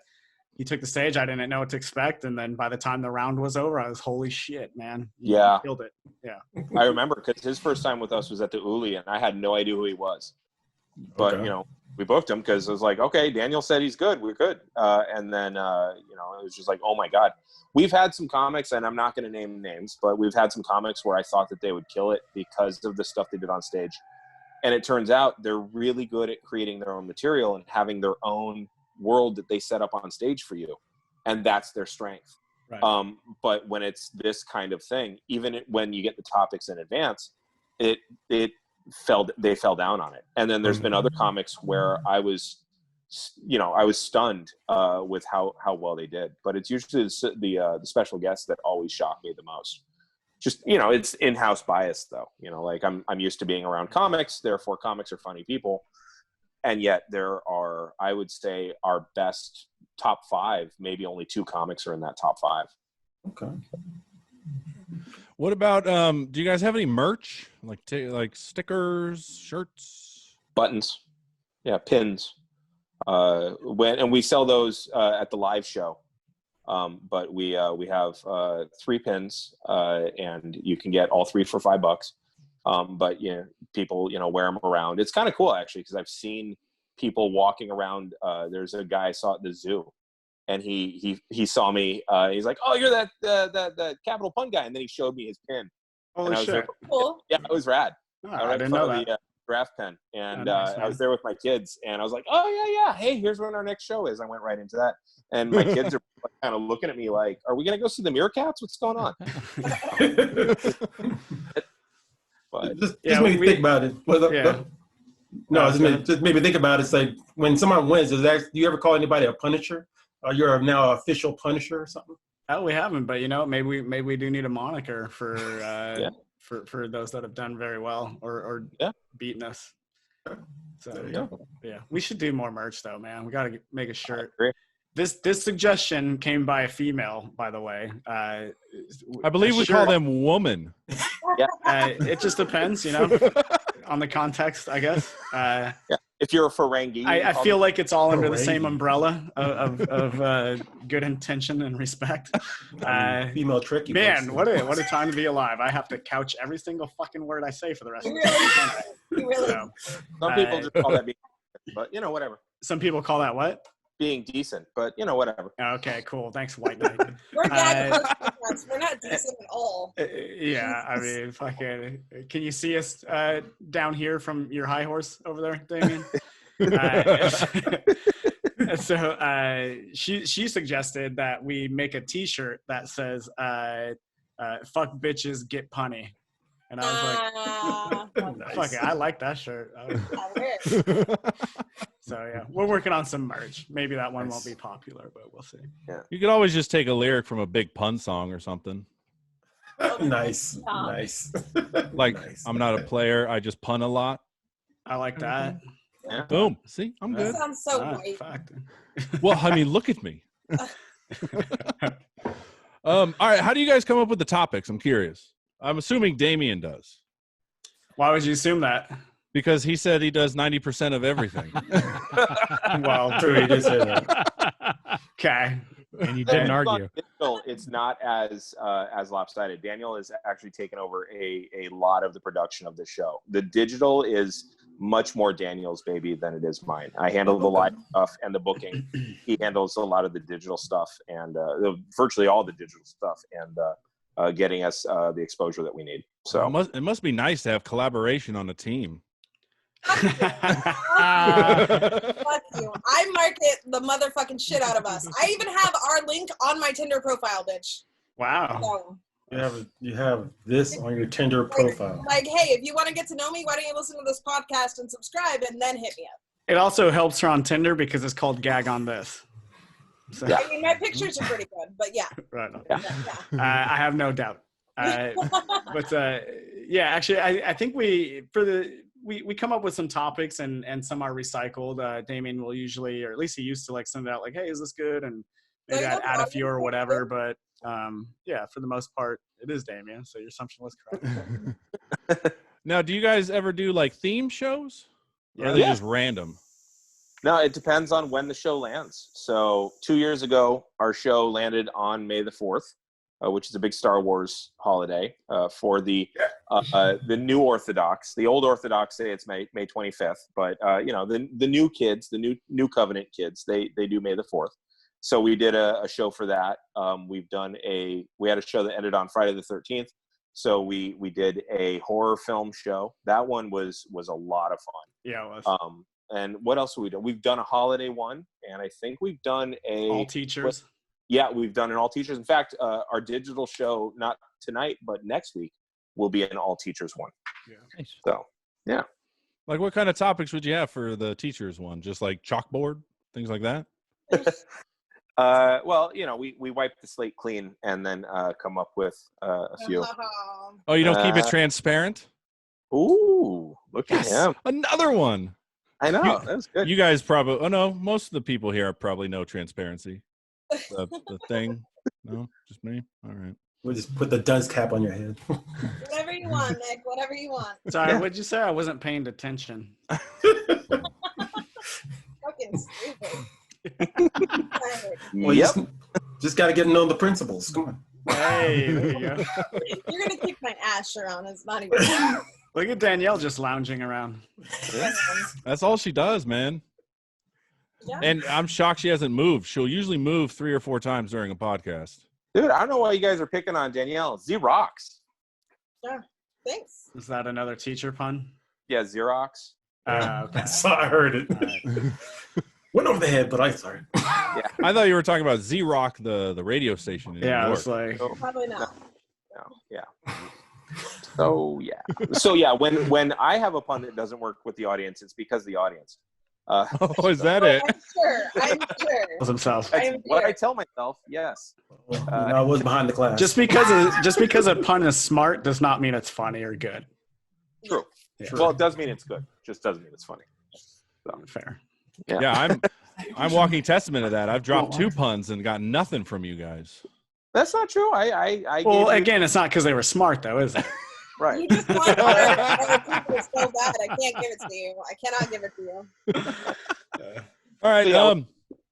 he took the stage. I didn't know what to expect, and then by the time the round was over, I was holy shit, man. He killed it. Yeah, I remember because his first time with us was at the Uli, and I had no idea who he was, but we booked him because it was like, okay, Daniel said he's good. We're good. And then, it was just like, oh my God. We've had some comics, and I'm not going to name names, but we've had some comics where I thought that they would kill it because of the stuff they did on stage. And it turns out they're really good at creating their own material and having their own world that they set up on stage for you. And that's their strength. Right. But when it's this kind of thing, even when you get the topics in advance, they fell down on it. And then there's been other comics where I was stunned with how well they did. But it's usually the special guests that always shock me the most. Just, it's in-house bias though. Like I'm used to being around comics, therefore comics are funny people. And yet there are, I would say, our best top 5, maybe only 2 comics are in that top 5. Okay. What about do you guys have any merch like stickers, shirts, buttons? Yeah, pins. And we sell those at the live show. But we have 3 pins, and you can get all 3 for $5. But people wear them around. It's kind of cool actually because I've seen people walking around. There's a guy I saw at the zoo. And he saw me. He's like, "Oh, you're that Capital Pun guy." And then he showed me his pin. Holy shit! Cool. Yeah, it was rad. Oh, I didn't know that. The draft pen, and nice, I was there with my kids, and I was like, "Oh yeah. Hey, here's when our next show is." I went right into that, and my kids are kind of looking at me like, "Are we gonna go see the Meerkats? What's going on?" But just make me think about it. No, just maybe think about it. It's like when someone wins, do you ever call anybody a Punisher? Or you're now an official Punisher or something? Oh, we haven't, but maybe we do need a moniker for for those that have done very well or beaten us. So yeah, we should do more merch though, man. We got to make a shirt. This suggestion came by a female, by the way. I believe we call them woman. It just depends, on the context, I guess. If you're a Ferengi, I feel like it's all under the same umbrella of good intention and respect. Female tricky. Man, what a time to be alive! I have to couch every single fucking word I say for the rest of the day. Really? So, some people just call that being, but whatever. Some people call that what? Being decent, but whatever. Okay, cool. Thanks, White Knight. We're not decent at all. Yeah, I mean, fucking. Can you see us down here from your high horse over there, Damian? So she suggested that we make a T-shirt that says "Fuck bitches, get punny," and I was like, "Fuck it, I like that shirt." So yeah, we're working on some merch. Maybe that one won't be popular, but we'll see. Yeah, you could always just take a lyric from a big pun song or something. Nice. Like, nice. I'm not a player, I just pun a lot. I like that. Yeah. Boom. See, I'm good. That sounds so white. Well, I mean, look at me. All right, how do you guys come up with the topics? I'm curious. I'm assuming Damian does. Why would you assume that? Because he said he does 90% of everything. Well, True, he did say that. Okay. And you didn't argue. It's not as lopsided. Daniel has actually taken over a lot of the production of the show. The digital is much more Daniel's baby than it is mine. I handle the live stuff and the booking. He handles a lot of the digital stuff and virtually all the digital stuff and getting us the exposure that we need. So it must be nice to have collaboration on a team. Fuck you. I market the motherfucking shit out of us. I even have our link on my Tinder profile, bitch. Wow. So, You have this on your Tinder profile. Like, hey, if you want to get to know me, why don't you listen to this podcast and subscribe and then hit me up? It also helps her on Tinder because it's called Gag On This. So. Yeah. I mean, my pictures are pretty good, but yeah. Right. Yeah. I have no doubt. But yeah, actually, I think we come up with some topics and some are recycled. Damian will usually, or at least he used to, like send it out like, hey, is this good? And maybe I'd add a few or whatever. But yeah, for the most part, it is Damian. So your assumption was correct. Now, do you guys ever do like theme shows? Or are they just random? No, it depends on when the show lands. So 2 years ago, our show landed on May the 4th. Which is a big Star Wars holiday for the new Orthodox. The old Orthodox say it's May 25th, but the new kids, the new Covenant kids, they do May the 4th. So we did a show for that. We had a show that ended on Friday the 13th. So we did a horror film show. That one was a lot of fun. Yeah, it was. And what else have we done? We've done a holiday one, and I think we've done all teachers. Yeah, we've done an all teachers. In fact, our digital show, not tonight, but next week, will be an all teachers one. Yeah. So, yeah. Like, what kind of topics would you have for the teachers one? Just like chalkboard, things like that? Well, we wipe the slate clean and then come up with a few. Oh, you don't keep it transparent? Ooh, look at him. Another one. I know. That was good. You guys probably, most of the people here probably know transparency. The thing. No, just me. All right. We'll just put the dunce cap on your head. Whatever you want, Nick. Whatever you want. Sorry, what'd you say? I wasn't paying attention. Fucking stupid. Well, just got to get to know the principles. Come on. Hey, there you go. You're gonna kick my ass around. It's not even. Look at Danielle just lounging around. That's all she does, man. Yeah. And I'm shocked she hasn't moved. She'll usually move 3 or 4 times during a podcast. Dude, I don't know why you guys are picking on Danielle. Xerox. Yeah. Thanks. Is that another teacher pun? Yeah, Xerox. Okay. I heard it. Right. Went over the head, but I saw it. Yeah. I thought you were talking about Z-Rock, the radio station in New Yeah, York. it's like Oh, Probably not. no. Yeah. So yeah, when I have a pun that doesn't work with the audience, it's because of the audience. Oh, is that it? I'm sure. Himself. That's what I tell myself. Yes. I was behind the class. Just because a pun is smart does not mean it's funny or good. True. Yeah. Well, it does mean it's good. Just doesn't mean it's funny. So. Fair. Yeah, I'm walking testament to that. I've dropped 2 puns and got nothing from you guys. That's not true. I well, again, it's not because they were smart, though, is it? Right. You just want other people so bad. I can't give it to you. I cannot give it to you. All right. So, yeah,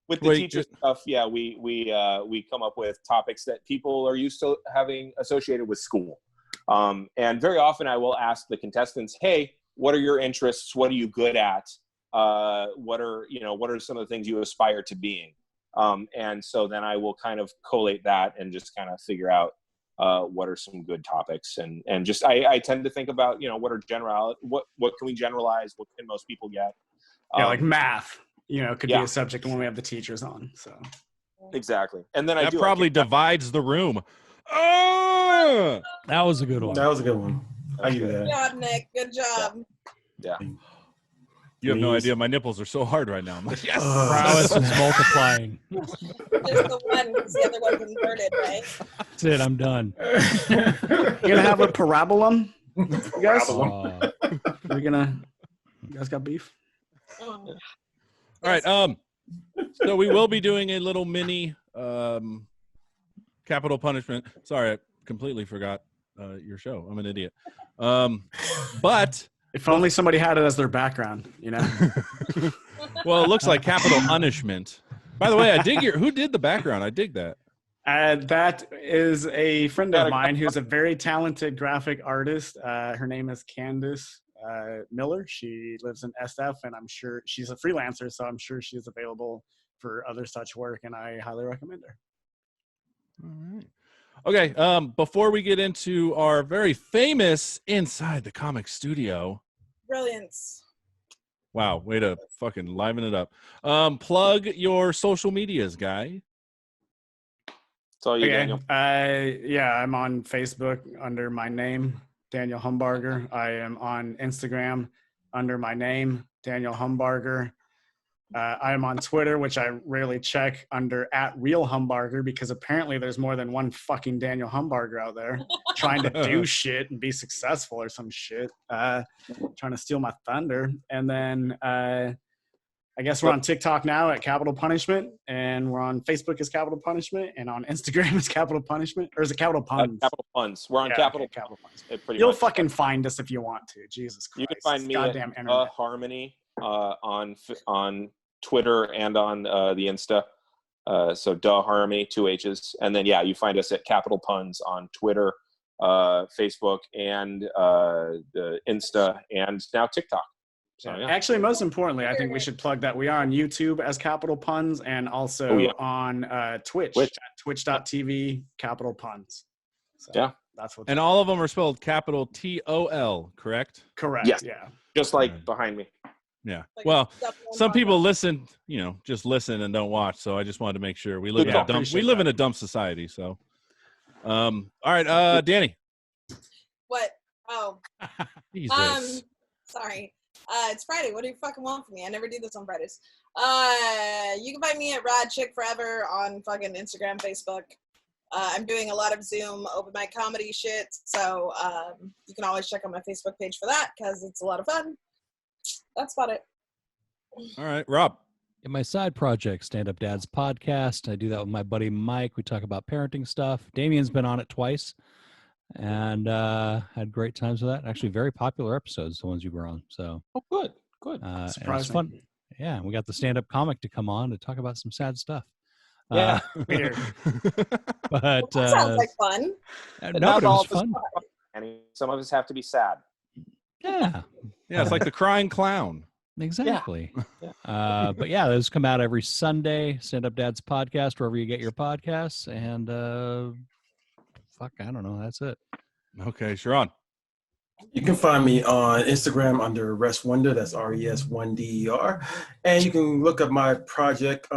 with the teacher stuff, yeah, we come up with topics that people are used to having associated with school. And very often I will ask the contestants, hey, what are your interests? What are you good at? What are some of the things you aspire to being? And so then I will kind of collate that and just kind of figure out what are some good topics, and just I tend to think about what are what can we generalize, what can most people get. Like math, could be a subject when we have the teachers on. So exactly, and then that probably divides the room. Oh, that was a good one. That was a good one. I do that. Good job, Nick. Good job. Yeah. You have no idea. My nipples are so hard right now. I'm like, yes. Prowess is multiplying. Just the one, because the other one's inverted, right? That's it. I'm done. You gonna have a parabolum? You guys? You guys got beef? Oh. All right. So we will be doing a little mini capital punishment. Sorry, I completely forgot your show. I'm an idiot. But if only somebody had it as their background, Well, it looks like capital punishment. By the way, I dig who did the background? I dig that. That is a friend of mine who's a very talented graphic artist. Her name is Candace Miller. She lives in SF, and I'm sure she's a freelancer, so I'm sure she's available for other such work, and I highly recommend her. All right. Okay, before we get into our very famous Inside the Comic Studio. Brilliance. Wow, way to fucking liven it up. Plug your social medias, guy. It's all you, Daniel. I'm on Facebook under my name, Daniel Humbarger. I am on Instagram under my name, Daniel Humbarger. I am on Twitter, which I rarely check, under @RealHumbarger, because apparently there's more than one fucking Daniel Humbarger out there trying to do shit and be successful or some shit, trying to steal my thunder. And then I guess we're on TikTok now at Capital Punishment, and we're on Facebook as Capital Punishment, and on Instagram as Capital Punishment, or is it Capital Puns? Capital Puns. We're on Capital Puns. You'll fucking find us if you want to. Jesus Christ. You can find me at Harmony on Twitter and on the Insta. So Harmony, 2 H's. And then, you find us at Capital Puns on Twitter, Facebook, and the Insta, and now TikTok. So, Actually, most importantly, I think we should plug that we are on YouTube as Capital Puns, and also on Twitch at twitch.tv Capital Puns. So that's what. And all of them are spelled capital TOL, correct? Correct. Yes. Yeah. Just like behind me. Yeah. Well, some people listen, just listen and don't watch. So I just wanted to make sure we live in a dumb society. So, all right, Danny. What? Oh. Jesus. Sorry. It's Friday. What do you fucking want from me? I never do this on Fridays. You can find me at Rad Chick Forever on fucking Instagram, Facebook. I'm doing a lot of Zoom open mic comedy shit, so you can always check on my Facebook page for that because it's a lot of fun. That's about it. All right, Rob. In my side project, Stand Up Dad's podcast, I do that with my buddy Mike. We talk about parenting stuff. Damian's been on it twice, and had great times with that. Actually, very popular episodes, the ones you were on. So, good. It was fun. Yeah, we got the stand-up comic to come on to talk about some sad stuff. Yeah, weird. But that sounds like fun. No, it was fun. And some of us have to be sad. Yeah, it's like the crying clown. Exactly. Yeah. But those come out every Sunday. Stand Up Dad's podcast, wherever you get your podcasts, and I don't know. That's it. Okay, Sharon. You can find me on Instagram under Res Wonder. That's RES1DER, and you can look up my project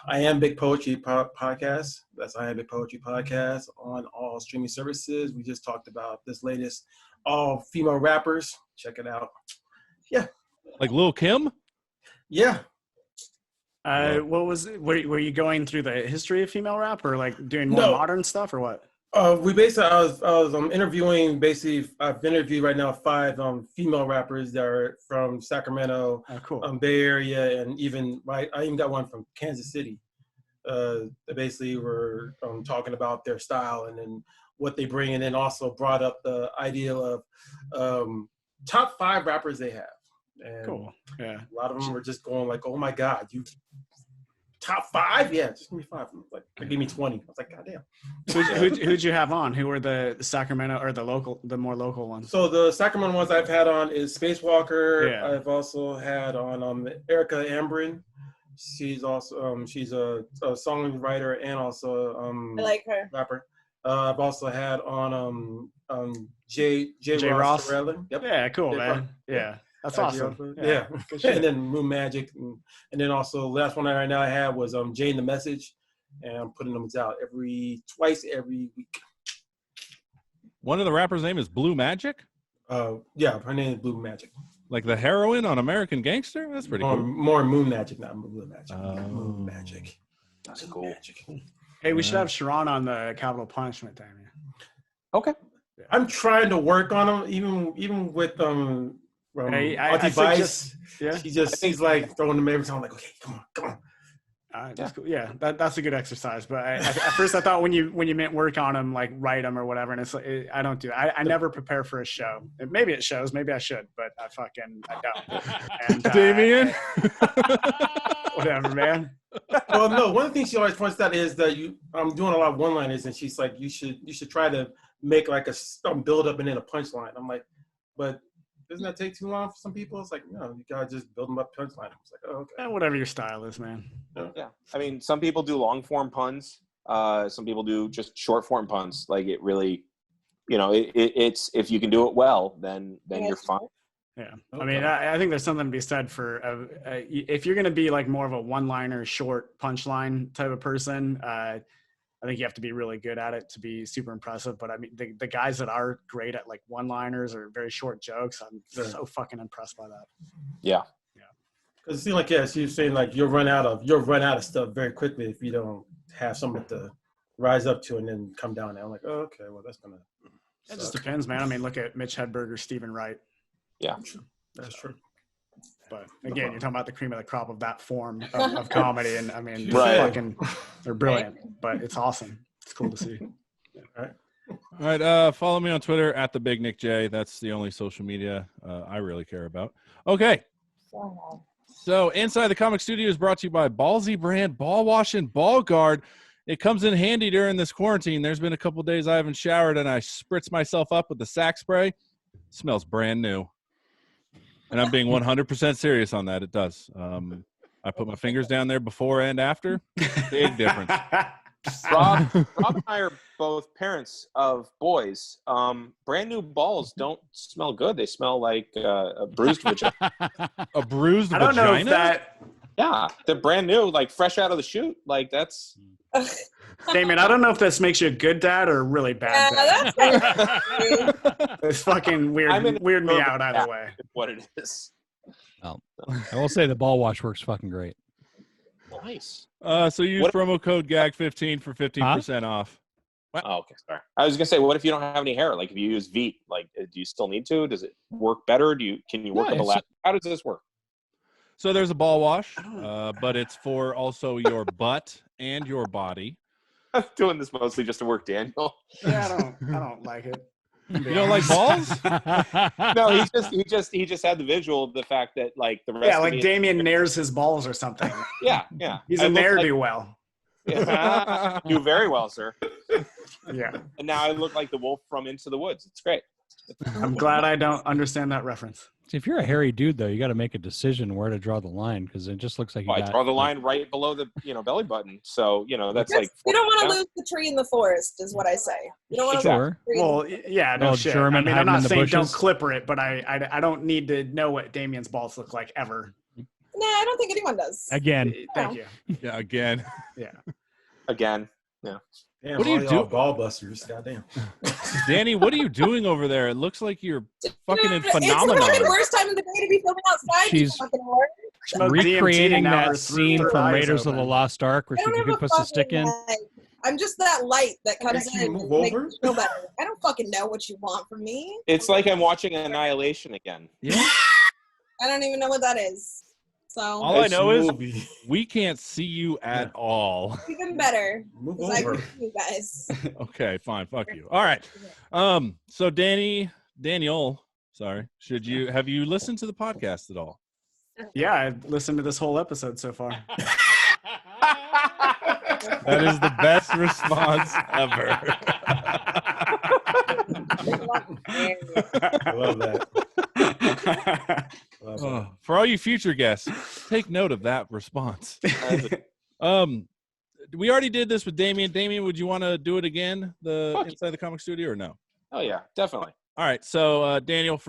I Am Big Poetry podcast. That's I Am Big Poetry podcast on all streaming services. We just talked about this latest all female rappers. Check it out. Yeah. Like Lil Kim? Yeah. Were you going through the history of female rap or like doing more modern stuff or what? We basically, I was interviewing. Basically, I've interviewed right now 5 female rappers that are from Sacramento, Bay Area, and even I even got one from Kansas City. That basically were talking about their style and then what they bring, and then also brought up the idea of top 5 rappers they have. And cool. Yeah. A lot of them were just going like, "Oh my God, you." Top 5? Yeah, just give me 5. Like, they gave me 20. I was like, God damn. Who'd you have on? Who were the Sacramento or the more local ones? So the Sacramento ones I've had on is Spacewalker. Yeah. I've also had on Erica Ambrin. She's also she's a songwriter and also I like her. rapper. I've also had on J. Ross. Yep. Yeah, cool, man. Yeah. That's awesome. Yeah. And then Moon Magic. And then also last one right now I had was Jane the Message. And I'm putting them out twice every week. One of the rappers' name is Blue Magic? Yeah, her name is Blue Magic. Like the heroine on American Gangster? That's pretty cool. More Moon Magic, not Blue Magic. Moon Magic. That's cool. Magic. Hey, we should have Sharon on the Capital Punishment, Damian. Okay. Yeah. I'm trying to work on them, even with Auntie Vice. Yeah. She's like throwing them every time. I'm like, okay, come on. That's cool. Yeah, that's a good exercise. But at first I thought when you meant work on them, like write them or whatever, and it's like, I don't do it. I never prepare for a show. Maybe it shows, maybe I should, but I don't. And, Damian? Whatever, man. Well, no, one of the things she always points out is that I'm doing a lot of one-liners, and she's like, you should try to make like a build up and then a punchline. I'm like, but doesn't that take too long for some people? It's like, no, you gotta just build them up punchline. It's like, oh, okay. Whatever your style is, man. Yeah. I mean, some people do long form puns. Some people do just short form puns. Like it really, it's if you can do it well, then you're fine. Yeah. I mean, I think there's something to be said for if you're going to be like more of a one-liner, short punchline type of person, I think you have to be really good at it to be super impressive. But I mean, the guys that are great at like one-liners or very short jokes, I'm so fucking impressed by that. Yeah. Yeah. Because it seems like, she's saying like you'll run out of stuff very quickly if you don't have something to rise up to and then come down. And I'm like, oh, okay, well, that's going to. It just depends, man. I mean, look at Mitch Hedberg or Stephen Wright. Yeah. That's true. But again, you're talking about the cream of the crop of that form of comedy, and I mean, they're brilliant. But it's awesome. It's cool to see. All right. Follow me on Twitter at @TheBigNickJ. That's the only social media I really care about. Okay. So Inside the Comic Studio is brought to you by Ballsy Brand Ball Wash and Ball Guard. It comes in handy during this quarantine. There's been a couple days I haven't showered, and I spritz myself up with the Sack spray. It smells brand new. And I'm being 100% serious on that. It does. I put my fingers down there before and after. Big difference. Rob and I are both parents of boys. Brand new balls don't smell good. They smell like a bruised vagina. A bruised vagina? I don't know if that. Yeah, they're brand new, like fresh out of the chute. Like that's. Damien, I don't know if this makes you a good dad or a really bad dad. It's fucking weird. Weird me out either way. What it is. Oh, I will say the ball wash works fucking great. Nice. So use promo code GAG15 for 15% off. What? Oh, okay. Sorry. I was gonna say, what if you don't have any hair? Like if you use Veet, like do you still need to? Does it work better? Can you work with the lab? How does this work? So there's a ball wash, but it's for also your butt and your body. I'm doing this mostly just to work Daniel. Yeah, I don't like it. You don't like balls? No, he just had the visual of the fact that like the rest. Yeah, like Damian nares his balls or something. Yeah. He's a ne'er-do-well. Yeah. Do very well, sir. Yeah. And now I look like the wolf from Into the Woods. It's great. I'm glad I don't understand that reference. See, if you're a hairy dude, though, you got to make a decision where to draw the line because it just looks like I draw the line right below the belly button. So that's like you don't want to lose the tree in the forest, is what I say. You don't want to lose the tree. Well, yeah, no shit. I mean, I'm not saying don't clipper it, but I don't need to know what Damian's balls look like ever. Nah, I don't think anyone does. Again. Thank you. Yeah, again. Yeah. Again. Yeah. Damn, What do you do? Ball busters. Goddamn. Danny, what are you doing over there? It looks like you're fucking in It's the phenomenon. fucking worst time of the day to be filming outside. She's you fucking whore. Smoked Recreating DMT, now that her scene third from eye's Raiders of the open. Lost Ark where I she don't have a puts the stick in. fucking light. I'm just that light that comes Makes you in move and makes over? me feel better. I don't fucking know what you want from me. It's like I'm watching Annihilation again. Yeah. I don't even know what that is. So All I It's know is Movie. we can't see you at all. even better. Move 'Cause I over. can see you guys. Okay, fine. Fuck you. All right. So Daniel, sorry. Have you listened to the podcast at all? Yeah, I've listened to this whole episode so far. That is the best response ever. I love that. Love that. Oh, for all you future guests, take note of that response. We already did this with Damian. Damian, would you want to do it again, Fuck. Inside the Comic Studio, or no? Oh yeah, definitely. All right. So Daniel,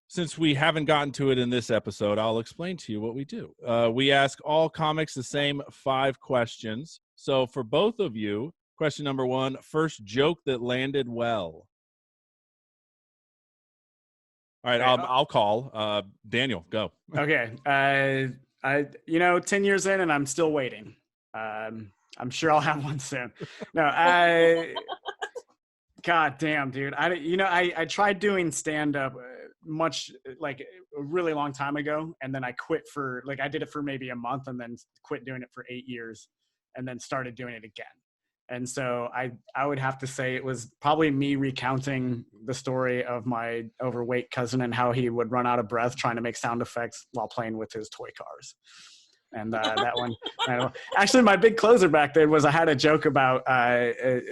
since we haven't gotten to it in this episode, I'll explain to you what we do. We ask all comics the same 5 questions. So for both of you, question number 1, first joke that landed well. All right, I'll call. Daniel, go. Okay. 10 years in and I'm still waiting. I'm sure I'll have one soon. No, God damn, dude. I tried doing stand-up a really long time ago, and then I quit I did it for maybe a month and then quit doing it for 8 years and then started doing it again. And so I would have to say it was probably me recounting the story of my overweight cousin and how he would run out of breath trying to make sound effects while playing with his toy cars. And that one, actually, my big closer back then was I had a joke about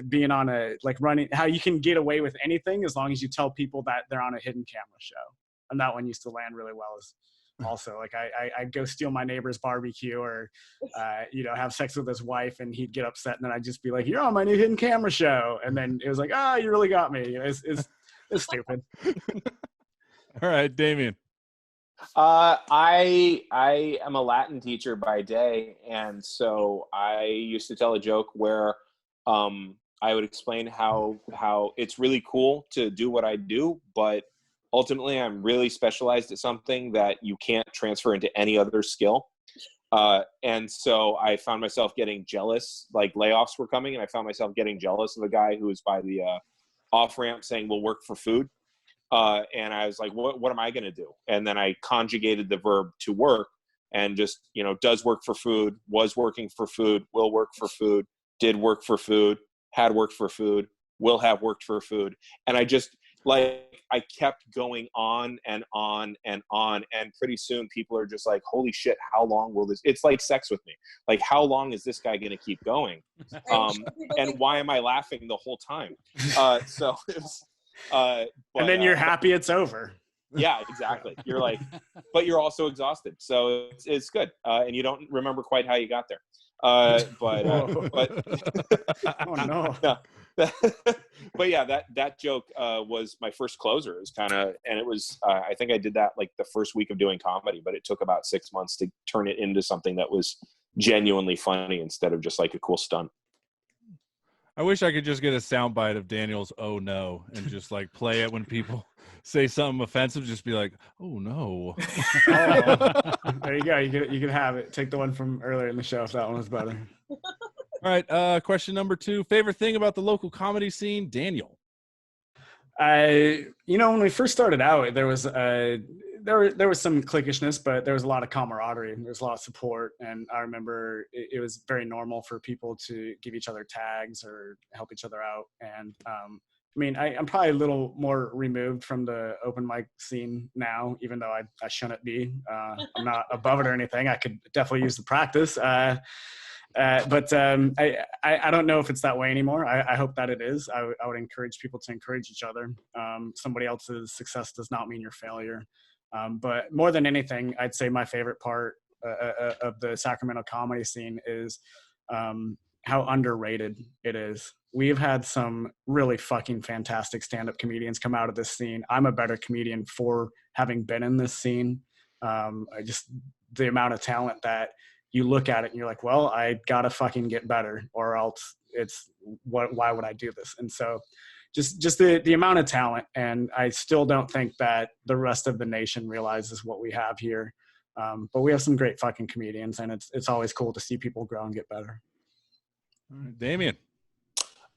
being on running, how you can get away with anything as long as you tell people that they're on a hidden camera show. And that one used to land really well. Also, I'd go steal my neighbor's barbecue or, have sex with his wife, and he'd get upset, and then I'd just be like, "You're on my new hidden camera show," and then it was like, "Ah, you really got me." It's stupid. All right, Damian. I am a Latin teacher by day, and so I used to tell a joke where I would explain how it's really cool to do what I do, but ultimately I'm really specialized at something that you can't transfer into any other skill. And so I found myself getting jealous, like layoffs were coming, and I found myself getting jealous of a guy who was by the off-ramp saying, "We'll work for food." And I was like, what am I going to do? And then I conjugated the verb to work and just, does work for food, was working for food, will work for food, did work for food, had worked for food, will have worked for food. And I just I kept going on and on and on. And pretty soon people are just like, holy shit, how long will this, it's like sex with me. Like, how long is this guy going to keep going? And why am I laughing the whole time? So it was, and then you're happy it's over. Yeah, exactly. You're like, but you're also exhausted. So it's good. And you don't remember quite how you got there. But oh no. No. But yeah, that joke was my first closer. It was and it was, I think I did that like the first week of doing comedy, but it took about 6 months to turn it into something that was genuinely funny instead of just like a cool stunt. I wish I could just get a soundbite of Daniel's "oh no" and just like play it when people say something offensive. Just be like, "Oh no." There you go. You can have it. Take the one from earlier in the show if that one was better. All right. Question number 2: favorite thing about the local comedy scene, Daniel? When we first started out, there was there was some cliquishness, but there was a lot of camaraderie. There was a lot of support, and I remember it was very normal for people to give each other tags or help each other out. And I'm probably a little more removed from the open mic scene now, even though I shouldn't be. I'm not above it or anything. I could definitely use the practice. But I don't know if it's that way anymore. I hope that it is. I would encourage people to encourage each other. Somebody else's success does not mean your failure. But more than anything, I'd say my favorite part of the Sacramento comedy scene is how underrated it is. We've had some really fucking fantastic stand-up comedians come out of this scene. I'm a better comedian for having been in this scene. Just the amount of talent that you look at it and you're like, well, I gotta fucking get better, or else why would I do this? And so just the amount of talent, and I still don't think that the rest of the nation realizes what we have here. But we have some great fucking comedians, and it's always cool to see people grow and get better. All right, Damian.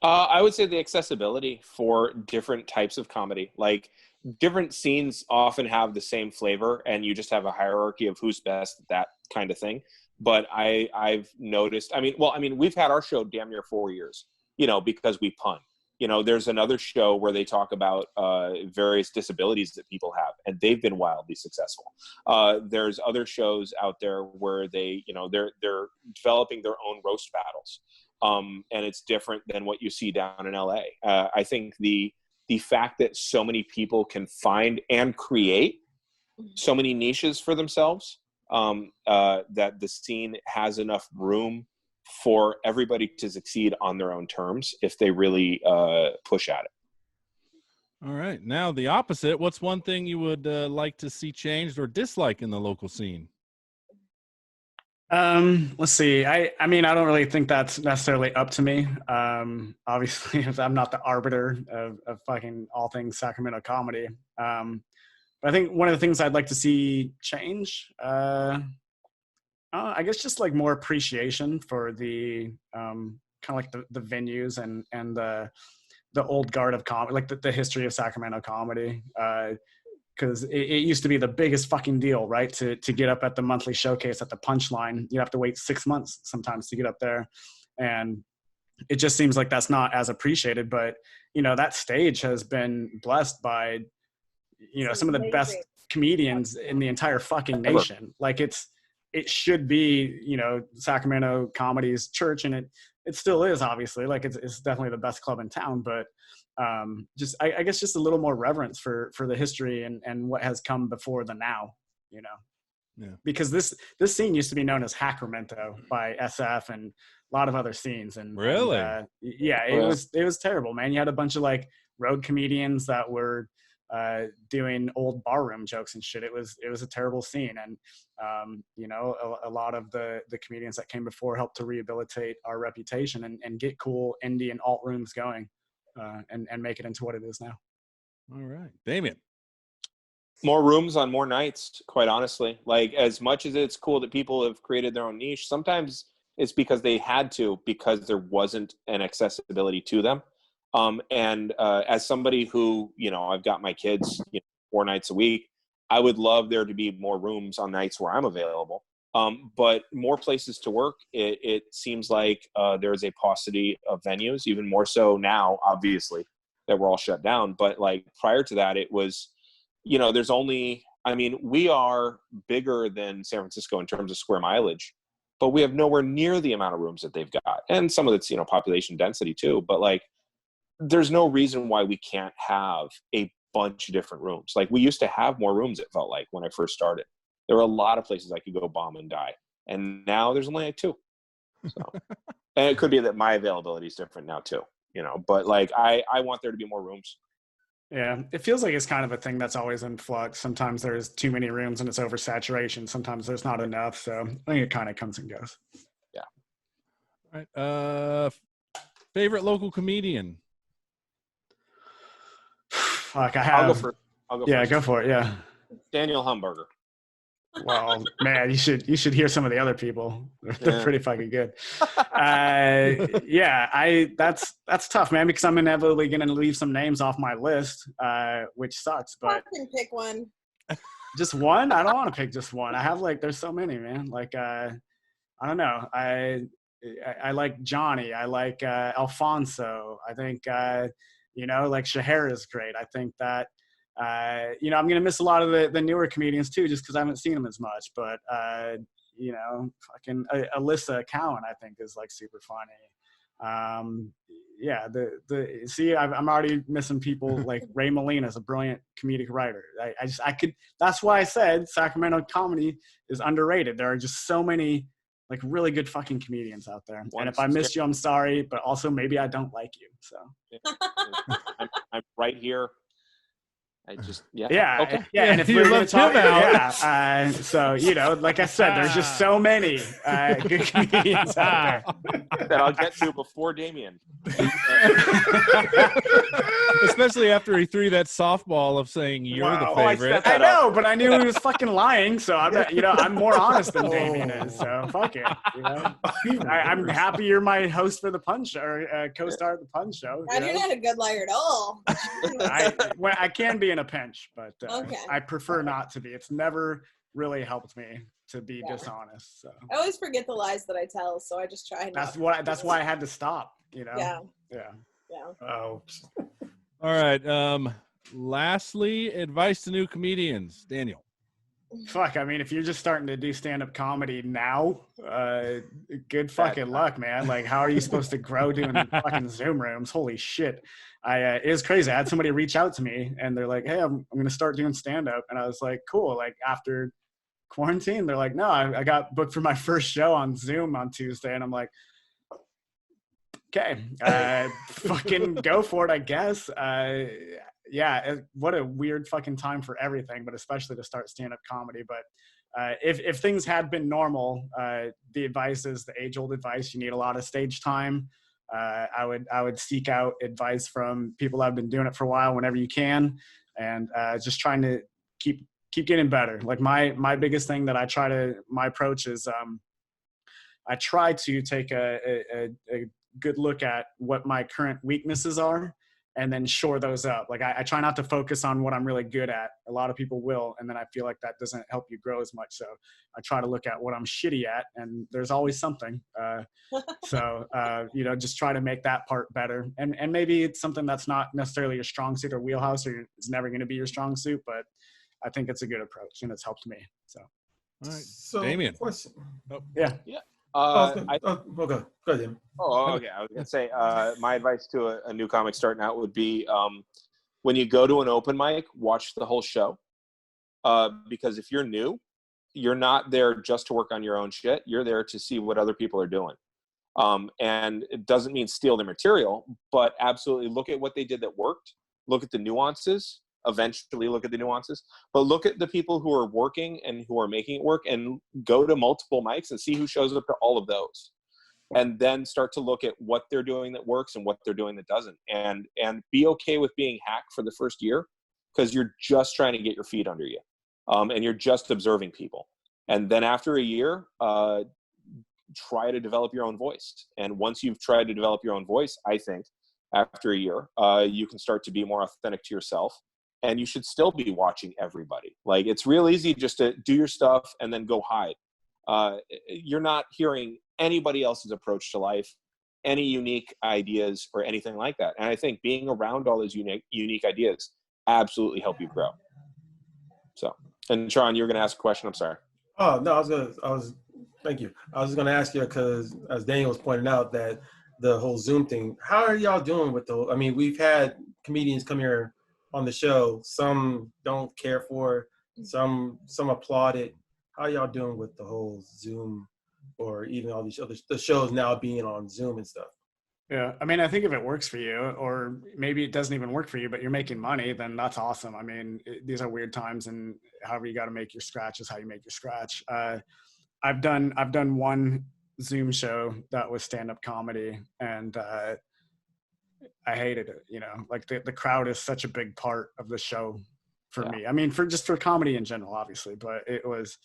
I would say the accessibility for different types of comedy. Like, different scenes often have the same flavor, and you just have a hierarchy of who's best at that kind of thing. But I've noticed, we've had our show damn near 4 years, because we pun. There's another show where they talk about various disabilities that people have, and they've been wildly successful. There's other shows out there where they're developing their own roast battles. And it's different than what you see down in LA. I think the fact that so many people can find and create so many niches for themselves, that the scene has enough room for everybody to succeed on their own terms if they really push at it. All right. Now the opposite. What's one thing you would like to see changed or dislike in the local scene? Let's see. I don't really think that's necessarily up to me. Obviously, I'm not the arbiter of fucking all things Sacramento comedy. But I think one of the things I'd like to see change, I guess just like more appreciation for the kind of like the venues and the old guard of comedy, like the history of Sacramento comedy. Because it used to be the biggest fucking deal, right? To get up at the monthly showcase at the Punchline, you have to wait 6 months sometimes to get up there. And it just seems like that's not as appreciated. But, that stage has been blessed by, some of the best comedians in the entire fucking nation. Like it should be, Sacramento comedy's church, and it still is, obviously. Like it's definitely the best club in town, but I guess just a little more reverence for the history and what has come before the now, Yeah. Because this scene used to be known as Hacramento by SF and a lot of other scenes. And really, it was terrible, man. You had a bunch of like road comedians that were doing old barroom jokes and shit. It was a terrible scene. And a lot of the comedians that came before helped to rehabilitate our reputation and get cool indie and alt rooms going. And make it into what it is now. All right. Damian. More rooms on more nights, quite honestly. Like, as much as it's cool that people have created their own niche, sometimes it's because they had to, because there wasn't an accessibility to them. As somebody who, I've got my kids 4 nights a week, I would love there to be more rooms on nights where I'm available. But more places to work, it seems like there's a paucity of venues, even more so now, obviously, that we're all shut down. But like prior to that, it was, there's only, we are bigger than San Francisco in terms of square mileage, but we have nowhere near the amount of rooms that they've got. And some of it's, population density too. But like, there's no reason why we can't have a bunch of different rooms. Like, we used to have more rooms, it felt like, when I first started. There were a lot of places I could go bomb and die. And now there's only like 2. So, and it could be that my availability is different now too, but like, I want there to be more rooms. Yeah. It feels like it's kind of a thing that's always in flux. Sometimes there's too many rooms and it's oversaturation. Sometimes there's not enough. So I think it kind of comes and goes. Yeah. All right. Favorite local comedian? Fuck, I'll go first. Go for it. Yeah. Daniel Humbarger. Well, man, you should hear some of the other people. They're pretty fucking good. That's tough, man, because I'm inevitably going to leave some names off my list, which sucks. But I can pick one. Just one? I don't want to pick just one. I have there's so many, man. Like, I don't know. I like Johnny. I like Alfonso. I think like Shahar is great. I think that. I'm going to miss a lot of the newer comedians too, just because I haven't seen them as much. But, fucking Alyssa Cowan, I think, is like super funny. I'm already missing people like Ray Molina is a brilliant comedic writer. That's why I said Sacramento comedy is underrated. There are just so many like really good fucking comedians out there. And if I missed you, I'm sorry, but also maybe I don't like you. So I'm right here. I just Yeah, okay. and if You we're going to left talk, him out. so like I said, there's just so many good comedians out there that I'll get to before Damian. Especially after he threw that softball of saying you're the Wow. favorite. I know, but I knew he was fucking lying, so I'm more honest than Damian is. So fuck it. I'm happy you're my host for the Punch Show, or co-star of the Punch Show. God, you're not a good liar at all. I can be in a pinch, but Okay. I prefer not to be. It's never really helped me to be dishonest. So I always forget the lies that I tell, so I just try not. That's why I had to stop. Yeah. Oh. All right. Lastly, advice to new comedians. Daniel. Fuck, I mean, if you're just starting to do stand-up comedy now, good fucking luck, man. Like, how are you supposed to grow doing fucking Zoom rooms? Holy shit. It was crazy. I had somebody reach out to me, and they're like, hey, I'm going to start doing stand-up. And I was like, cool. Like, after quarantine, they're like, no, I got booked for my first show on Zoom on Tuesday. And I'm like, okay, fucking go for it, I guess. What a weird fucking time for everything, but especially to start stand-up comedy. But if things had been normal, the advice is the age-old advice. You need a lot of stage time. I would seek out advice from people that have been doing it for a while whenever you can, and just trying to keep getting better. Like my biggest thing that my approach is I try to take a good look at what my current weaknesses are and then shore those up. Like I try not to focus on what I'm really good at. A lot of people will, and then I feel like that doesn't help you grow as much. So I try to look at what I'm shitty at, and there's always something. Just try to make that part better. And maybe it's something that's not necessarily your strong suit or wheelhouse, or it's never going to be your strong suit, but I think it's a good approach, and it's helped me. So, all right. So, Damian. question. Yeah. Okay. Go ahead, Damian. Okay. I was gonna say my advice to a new comic starting out would be when you go to an open mic, watch the whole show, because if you're new, you're not there just to work on your own shit. You're there to see what other people are doing, and it doesn't mean steal their material, but absolutely look at what they did that worked. Look at the nuances. Eventually look at the nuances, but look at the people who are working and who are making it work, and go to multiple mics and see who shows up to all of those, and then start to look at what they're doing that works and what they're doing that doesn't, and be okay with being hacked for the first year, because you're just trying to get your feet under you, and you're just observing people. And then after a year, try to develop your own voice. And once you've tried to develop your own voice, I think after a year, you can start to be more authentic to yourself. And you should still be watching everybody. Like, it's real easy just to do your stuff and then go hide. You're not hearing anybody else's approach to life, any unique ideas or anything like that. And I think being around all those unique ideas absolutely help you grow. So, and Sean, you're going to ask a question. I'm sorry. Oh, no, thank you. I was going to ask you, because as Daniel was pointing out, that the whole Zoom thing, how are y'all doing with we've had comedians come here on the show. Some don't care for it, some applaud it. How y'all doing with the whole Zoom, or even all these other the shows now being on Zoom and stuff? Yeah, I mean, I think if it works for you, or maybe it doesn't even work for you, but you're making money, then that's awesome. I mean, these are weird times, and however you got to make your scratch is how you make your scratch. I've done one Zoom show that was stand-up comedy, and I hated it. Like the crowd is such a big part of the show for me. I mean, for comedy in general, obviously, but it was,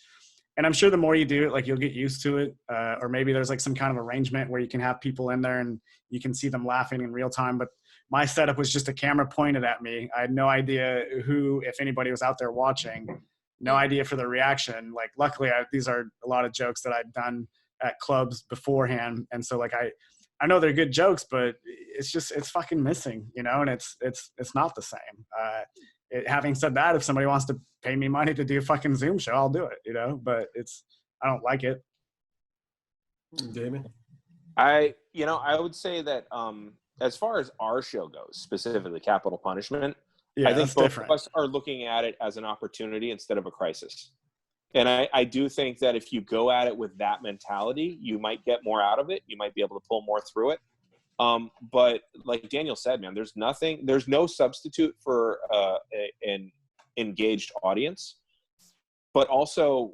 and I'm sure the more you do it, like, you'll get used to it. Or maybe there's like some kind of arrangement where you can have people in there and you can see them laughing in real time. But my setup was just a camera pointed at me. I had no idea if anybody was out there watching, no idea for the reaction. Like, luckily these are a lot of jokes that I'd done at clubs beforehand. And so like, I know they're good jokes, but it's fucking missing, and it's not the same. Having said that, if somebody wants to pay me money to do a fucking Zoom show, I'll do it, but I don't like it. Damien? I would say that as far as our show goes, specifically Capital Punishment, I think both of us are looking at it as an opportunity instead of a crisis. And I do think that if you go at it with that mentality, you might get more out of it. You might be able to pull more through it. But like Daniel said, man, there's no substitute for an engaged audience. But also,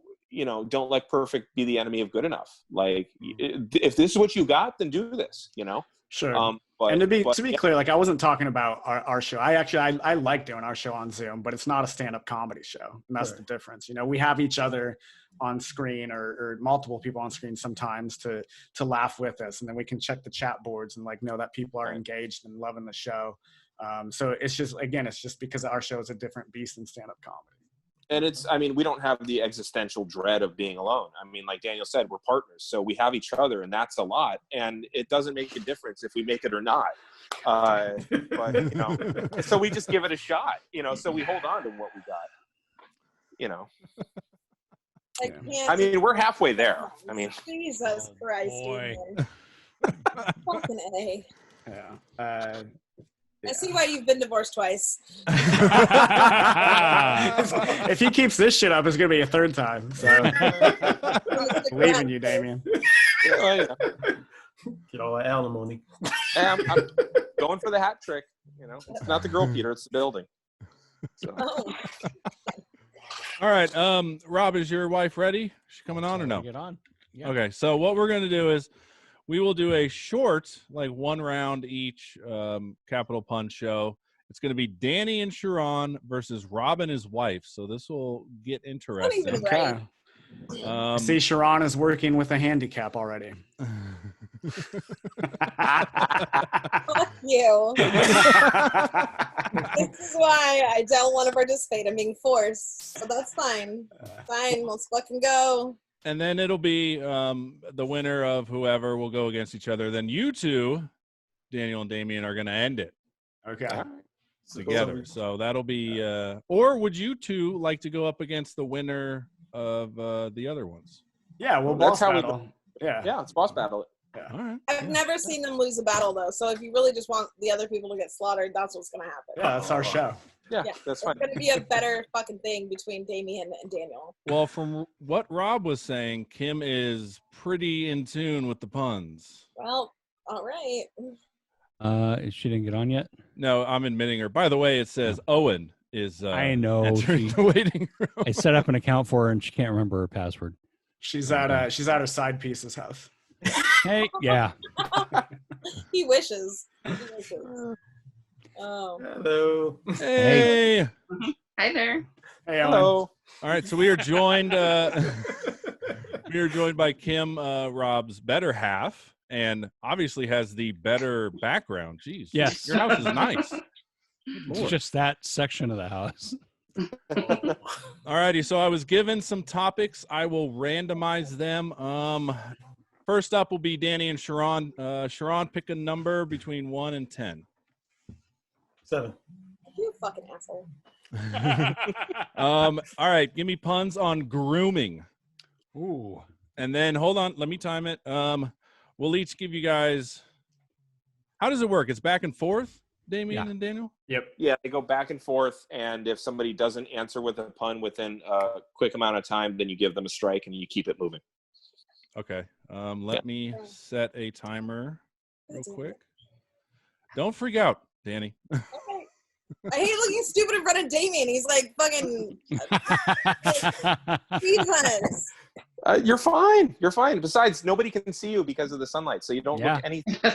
don't let perfect be the enemy of good enough. Like, if this is what you got, then do this. Sure. And to be clear, like, I wasn't talking about our show. I like doing our show on Zoom, but it's not a stand-up comedy show, and that's the difference. We have each other on screen or multiple people on screen sometimes to laugh with us, and then we can check the chat boards and like know that people are engaged and loving the show. So it's just because our show is a different beast than stand-up comedy. And we don't have the existential dread of being alone. Like Daniel said, we're partners, so we have each other, and that's a lot. And it doesn't make a difference if we make it or not. But so we just give it a shot. So we hold on to what we got. We're halfway there. Jesus Christ, Damian. Fucking A. Yeah. I see why you've been divorced twice. If he keeps this shit up, it's gonna be a third time. So leaving you, Damian. Get all that alimony. I'm going for the hat trick. It's not the girl, Peter. It's the building. So. Oh. All right, Rob, is your wife ready? Is she coming on or no? Get on. Yeah. Okay, so what we're gonna do is we will do a short, like 1 round each, Capital Pun show. It's going to be Danny and Sharon versus Rob and his wife. So this will get interesting. Okay. See, Sharon is working with a handicap already. Fuck you. This is why I don't want to participate. I'm being forced. So that's fine. Fine, let's fucking go. And then it'll be the winner of whoever will go against each other. Then you two, Daniel and Damian, are going to end it. Okay. Together. So that'll be or would you two like to go up against the winner of the other ones? Yeah, well, boss battle. Yeah, it's boss battle. Yeah. All right. I've never seen them lose a battle, though. So if you really just want the other people to get slaughtered, that's what's going to happen. Yeah, that's our show. Yeah, that's fine. It's going to be a better fucking thing between Damian and Daniel. Well, from what Rob was saying, Kim is pretty in tune with the puns. Well, all right. She didn't get on yet? No, I'm admitting her. By the way, it says Owen is I know. entering the waiting room. I set up an account for her and she can't remember her password. She's at her side piece's house. Hey, yeah. He wishes. Oh. Hello. Hey. Hi there. Hey, Ellen. Hello. All right, so we are joined by Kim, Rob's better half, and obviously has the better background. Jeez. Yes. Your house is nice. It's just that section of the house. All righty, so I was given some topics. I will randomize them. First up will be Danny and Sharon. Sharon, pick a number between 1 and 10. 7. You fucking asshole. All right, give me puns on grooming. Ooh. And then, hold on, let me time it. We'll each give you guys, how does it work? It's back and forth, Damian and Daniel? Yep. Yeah, they go back and forth, and if somebody doesn't answer with a pun within a quick amount of time, then you give them a strike and you keep it moving. Okay. Let me set a timer real quick. Don't freak out, Danny. Okay. I hate looking stupid in front of Damian. He's like fucking Jesus. You're fine. You're fine. Besides, nobody can see you because of the sunlight, so you don't look anything. Good.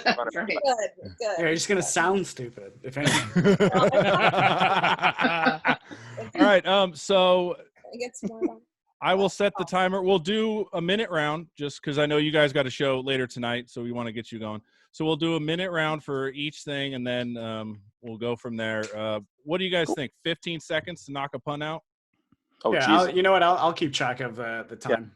Yeah, you're just gonna sound stupid, if anything. All right. So I get some more. I will set the timer. We'll do a minute round just because I know you guys got a show later tonight, so we want to get you going. So we'll do a minute round for each thing, and then we'll go from there. What do you guys think? 15 seconds to knock a pun out? Oh, yeah, you know what? I'll keep track of the time.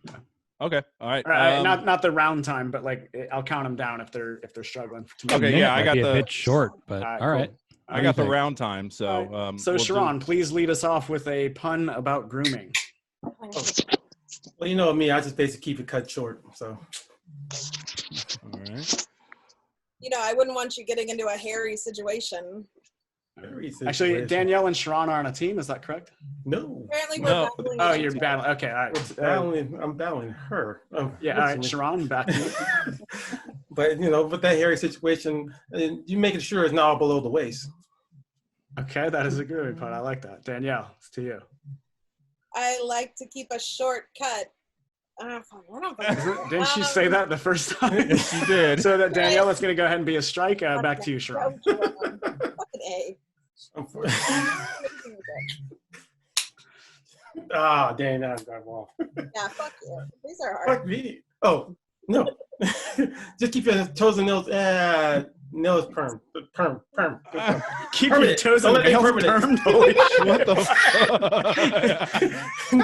Yeah. Okay. All right. Not the round time, but like I'll count them down if they're struggling. Okay. Yeah, I got a the bit short, but all right. I got the round time. So so we'll Sharon, please lead us off with a pun about grooming. Well, you know me, I just basically keep it cut short. So. All right. You know, I wouldn't want you getting into a hairy situation. Actually, Danielle and Sharon are on a team. Is that correct? No. Apparently, we're battling. Oh, you're battling. Okay, all right. I'm battling her. Oh, yeah, all right. Sharon, back to you. But with that hairy situation, you making sure it's not all below the waist. Okay, that is a good part. I like that. Danielle, it's to you. I like to keep a short cut. I don't fucking Didn't she say that the first time? Yes, she did. So that Danielle, that's going to go ahead and be a strike. Back to you, Sharon. Fucking A. Dang, now I'm going off. Yeah, fuck you. These are hard. Fuck me. Oh, no. Just keep your toes and nails. Nails perm. Keep your toes and nails permed. Holy shit. What the fuck?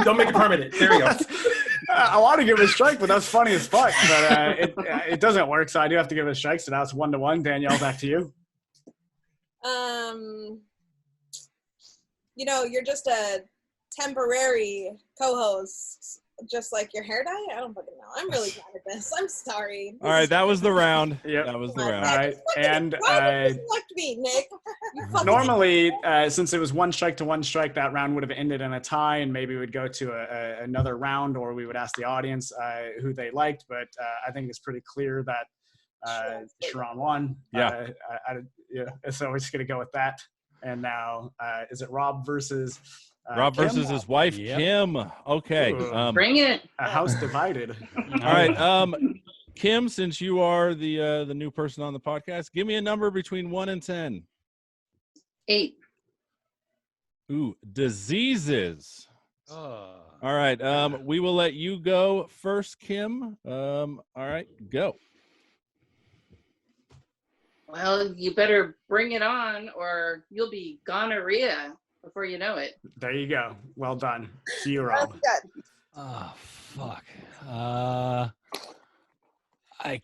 Don't make it permanent. There you go. I want to give it a strike, but that's funny as fuck. But it doesn't work, so I do have to give it a strike. So now it's 1-1. Danielle, back to you. You're just a temporary co-host, just like your hair dye. I don't fucking know. I'm really bad at this. I'm sorry. All right, that was the round. Yep. That was the round. All right, and why did you select me, Nick? normally, since it was 1 strike to 1 strike, that round would have ended in a tie, and maybe we'd go to another round, or we would ask the audience who they liked. But I think it's pretty clear that Sharon won. Yeah. So we're just gonna go with that. And now, is it Rob versus? Rob Kim? versus his wife, Yep. Kim. Okay. Bring it. A house divided. All right. Kim, since you are the new person on the podcast, give me a number between 1 and 10. 8. Ooh, diseases. All right. We will let you go first, Kim. All right, go. Well, you better bring it on, or you'll be gonorrhea before you know it. There you go. Well done. See you, Rob. Oh, fuck. I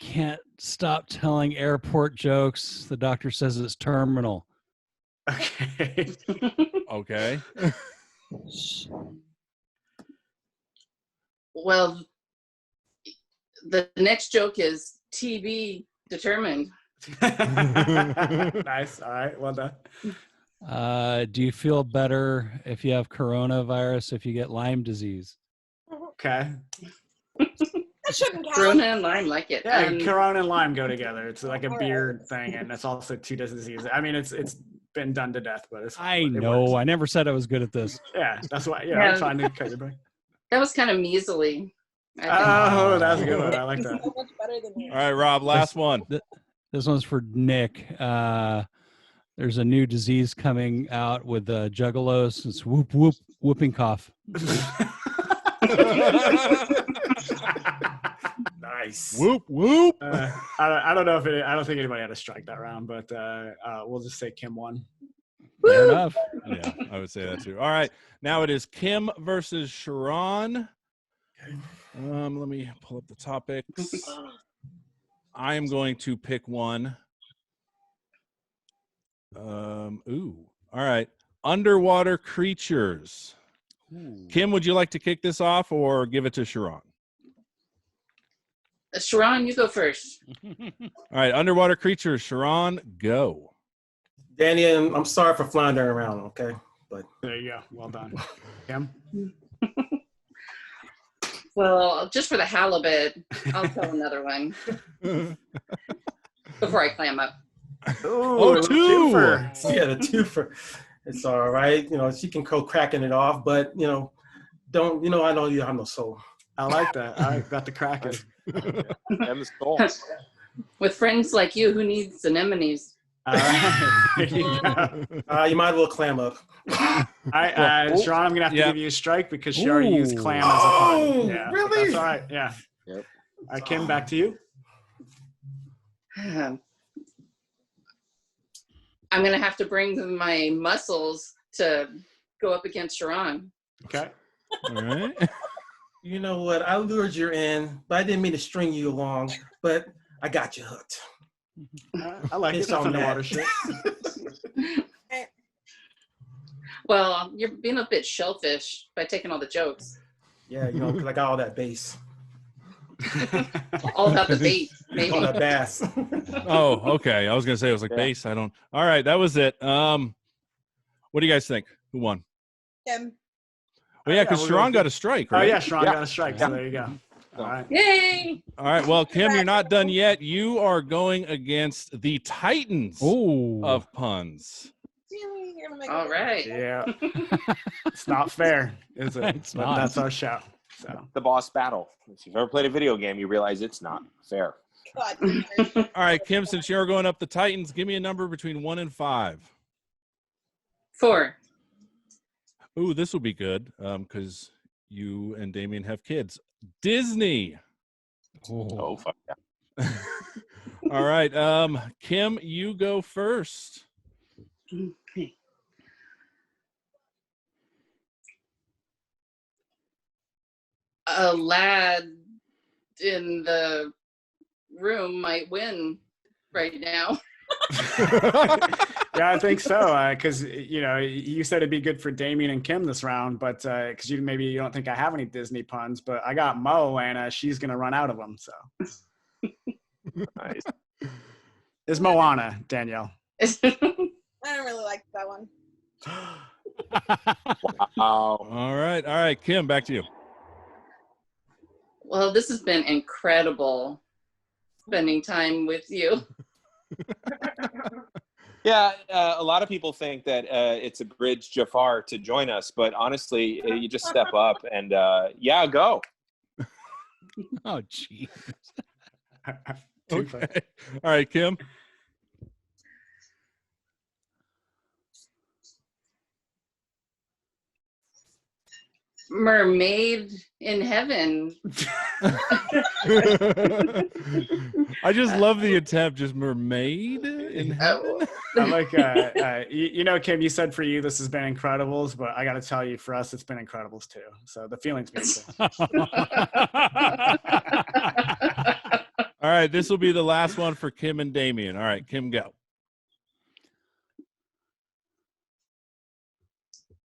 can't stop telling airport jokes. The doctor says it's terminal. Okay. Okay. Well, the next joke is TB determined. Nice. All right. Well done. Do you feel better if you have coronavirus if you get Lyme disease? Okay. That shouldn't count. Corona and Lyme like it. Yeah, Corona and Lyme go together. It's like a beard thing, and it's also 2 diseases. I mean, it's been done to death, but it know. works. I never said I was good at this. Yeah, that's why. Yeah, Yeah. I'm trying to cut your break. That was kind of measly. Oh, that's a good one. I like that. So much better than me. All right, Rob, last one. This one's for Nick. There's a new disease coming out with juggalos. It's whoop whoop whooping cough. Nice. Whoop whoop. I don't know if I don't think anybody had a strike that round, but we'll just say Kim won. Fair enough. Yeah, I would say that too. All right, now it is Kim versus Sharon. Let me pull up the topics. I am going to pick one. All right. Underwater creatures. Ooh. Kim, would you like to kick this off or give it to Sharon? Sharon, you go first. All right. Underwater creatures. Sharon, go. Damian, I'm sorry for floundering around, okay? But there you go. Well done. Kim? Well, just for the halibut, I'll tell another one before I clam up. Ooh, two. Twofer. Yeah, the twofer. It's all right. She can go cracking it off, but don't. I know you have no soul. I like that. I got the cracking. And the soul. With friends like you, who needs anemones? All right. There you go. You might as well clam up. Sharon, I'm gonna have to give you a strike because she already used clam as a pun. Yeah, really? That's all right. Yeah. Yep. Kim, back to you. I'm gonna have to bring my muscles to go up against Sharon. Okay. All right. You know what? I lured you in, but I didn't mean to string you along. But I got you hooked. I like It's it. That's on underwater that. shit. Well, you're being a bit shellfish by taking all the jokes. Yeah, because I got all that bass. All about the bait, maybe. All that bass. Oh, okay. I was gonna say it was like base. I don't. All right, that was it. What do you guys think? Who won? Kim. Well, yeah, because Sharon got a strike, right? Oh yeah, Sharon got a strike. So there you go. All right. Yay! All right. Well, Kim, you're not done yet. You are going against the Titans of puns. You're gonna make All it right. Yeah. It's not fair, is it? It's But not. that's our show. So The boss battle. If you've ever played a video game, you realize it's not fair. God. All right, Kim, since you're going up the Titans, give me a number between 1 and 5. 4. Ooh, this will be good because you and Damian have kids. Disney. Oh, fuck yeah. All right. Kim, you go first. Okay. A lad in the room might win right now. yeah, I think so. Because you said it'd be good for Damian and Kim this round, but because maybe you don't think I have any Disney puns, but I got Mo, and she's gonna run out of them. So Nice. it's Moana, Danielle. I don't really like that one. Wow. All right, Kim, back to you. Well, this has been incredible spending time with you. Yeah, a lot of people think that it's a bridge Jafar to join us, but honestly, you just step up and go. Oh, jeez. Okay. All right, Kim. Mermaid in heaven. I just love the attempt. Just mermaid in heaven. I like, Kim, you said for you this has been Incredibles, but I got to tell you, for us, it's been Incredibles too. So the feeling's mutual. All right, this will be the last one for Kim and Damian. All right, Kim, go.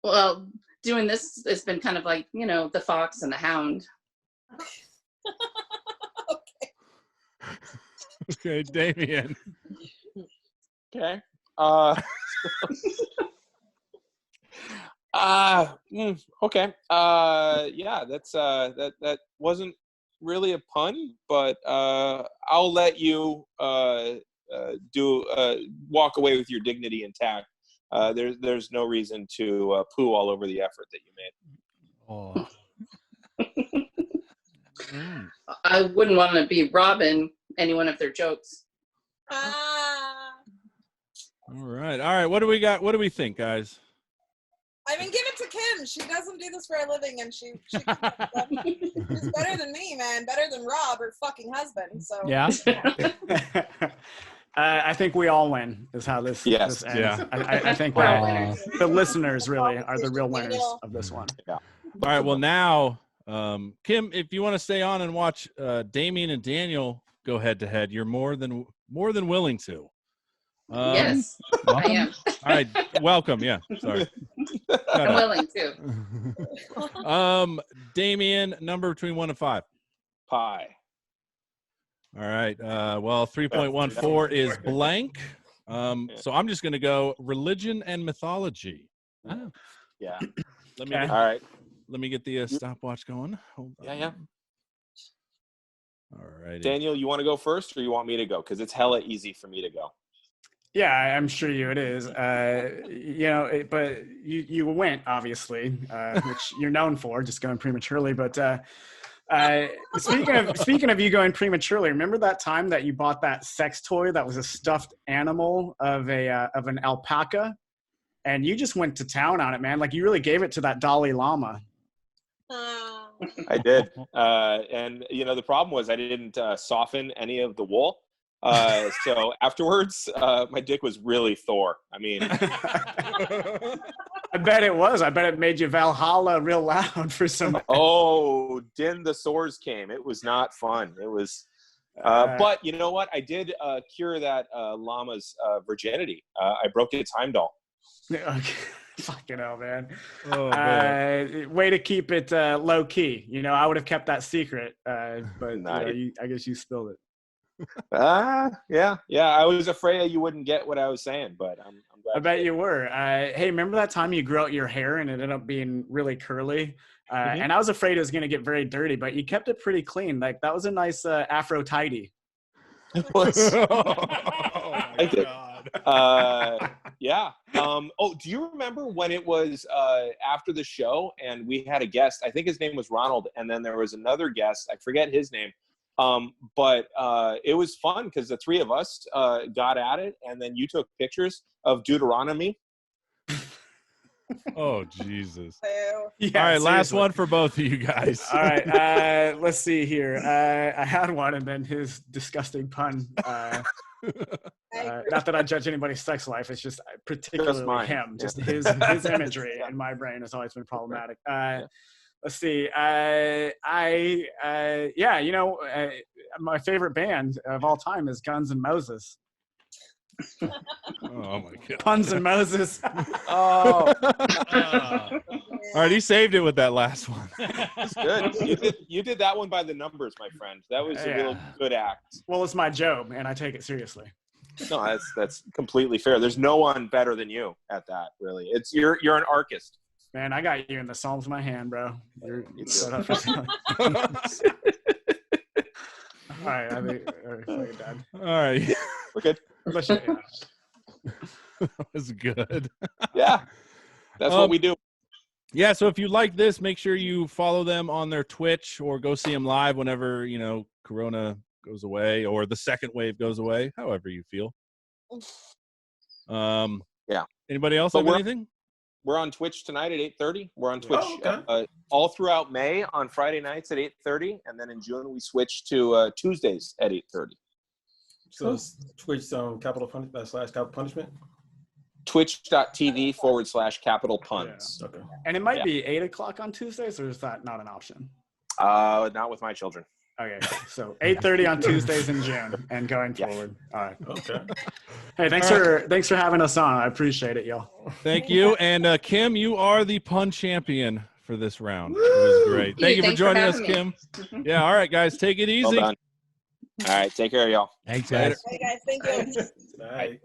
Well, doing this has been kind of like, the fox and the hound. Okay, Damian. Okay. Okay. Yeah, that's that wasn't really a pun, but I'll let you walk away with your dignity intact. There's no reason to poo all over the effort that you made. Oh. I wouldn't want to be robbing anyone of their jokes. All right. What do we got? What do we think, guys? I mean, give it to Kim. She doesn't do this for a living, and she's better than me, man. Better than Rob, her fucking husband. So Yeah. I think we all win is how this ends. Yeah. I think the listeners really are the real winners of this one. Yeah. All right. Well, now, Kim, if you want to stay on and watch Damian and Daniel go head to head, you're more than willing to. Yes, welcome. I am. All right. Welcome. Yeah. Sorry. I'm willing to. Damian, number between 1 and 5. Pie. All right. Well, 3.14 is blank. So I'm just going to go religion and mythology. Oh. Yeah. Let me All right. Let me get the stopwatch going. Hold on. Yeah. All right. Daniel, you want to go first, or you want me to go? Because it's hella easy for me to go. Yeah, I'm sure it is. But you went, obviously, which you're known for, just going prematurely. But speaking of you going prematurely, remember that time that you bought that sex toy that was a stuffed animal of an alpaca, and you just went to town on it, man. Like, you really gave it to that Dalai Lama. I did. And the problem was I didn't soften any of the wool. So afterwards, my dick was really Thor. I mean, I bet it was. I bet it made you Valhalla real loud for some. Oh, then the sores came. It was not fun. It was, but you know what? I did cure that llama's virginity. I broke its Heimdall. Okay. Fucking hell, man. Oh, man. Way to keep it low key. I would have kept that secret, but Nice. I guess you spilled it. Yeah. I was afraid you wouldn't get what I was saying, but I'm glad. I bet you were. Hey, remember that time you grew out your hair and it ended up being really curly? And I was afraid it was going to get very dirty, but you kept it pretty clean. Like that was a nice Afro tidy. It was. I did. Yeah. Oh, do you remember when it was after the show and we had a guest? I think his name was Ronald, and then there was another guest. I forget his name. But it was fun because the three of us got at it, and then you took pictures of Deuteronomy. Oh, Jesus. Yeah, All right, last one for both of you guys. All right, let's see here. I had one, and then his disgusting pun. Not that I judge anybody's sex life. It's just particularly him. Just his imagery in my brain has always been problematic. Let's see. Yeah, you know, my favorite band of all time is Guns N' Moses. Oh my God. Puns and Moses. Oh. All right, he saved it with that last one. That's good. You did that one by the numbers, my friend. That was a real good act. Well, it's my job, and I take it seriously. No, that's completely fair. There's no one better than you at that, really. You're an artist. Man, I got you in the palms of my hand, bro. You're set up for all right, I think you're done. All right. We're good. That was good. Yeah. That's what we do. Yeah, so if you like this, make sure you follow them on their Twitch or go see them live whenever, you know, Corona goes away or the second wave goes away, however you feel. Yeah. Anybody else have anything? We're on Twitch tonight at 8:30. We're on Twitch all throughout May on Friday nights at 8:30, and then in June we switch to Tuesdays at 8:30. So it's Twitch capital punishment. Twitch.tv/capital puns. Yeah. Okay. And it might be 8 o'clock on Tuesdays, or is that not an option? Not with my children. Okay, so 8:30 on Tuesdays in June and going forward. All right. Okay. Hey, thanks for having us on. I appreciate it, y'all. Thank you. And Kim, you are the pun champion for this round. It was great. Thank you for joining us, Kim. Yeah, all right, guys. Take it easy. Well done. All right, take care, y'all. Thanks, guys. Hey guys, thank you. Bye.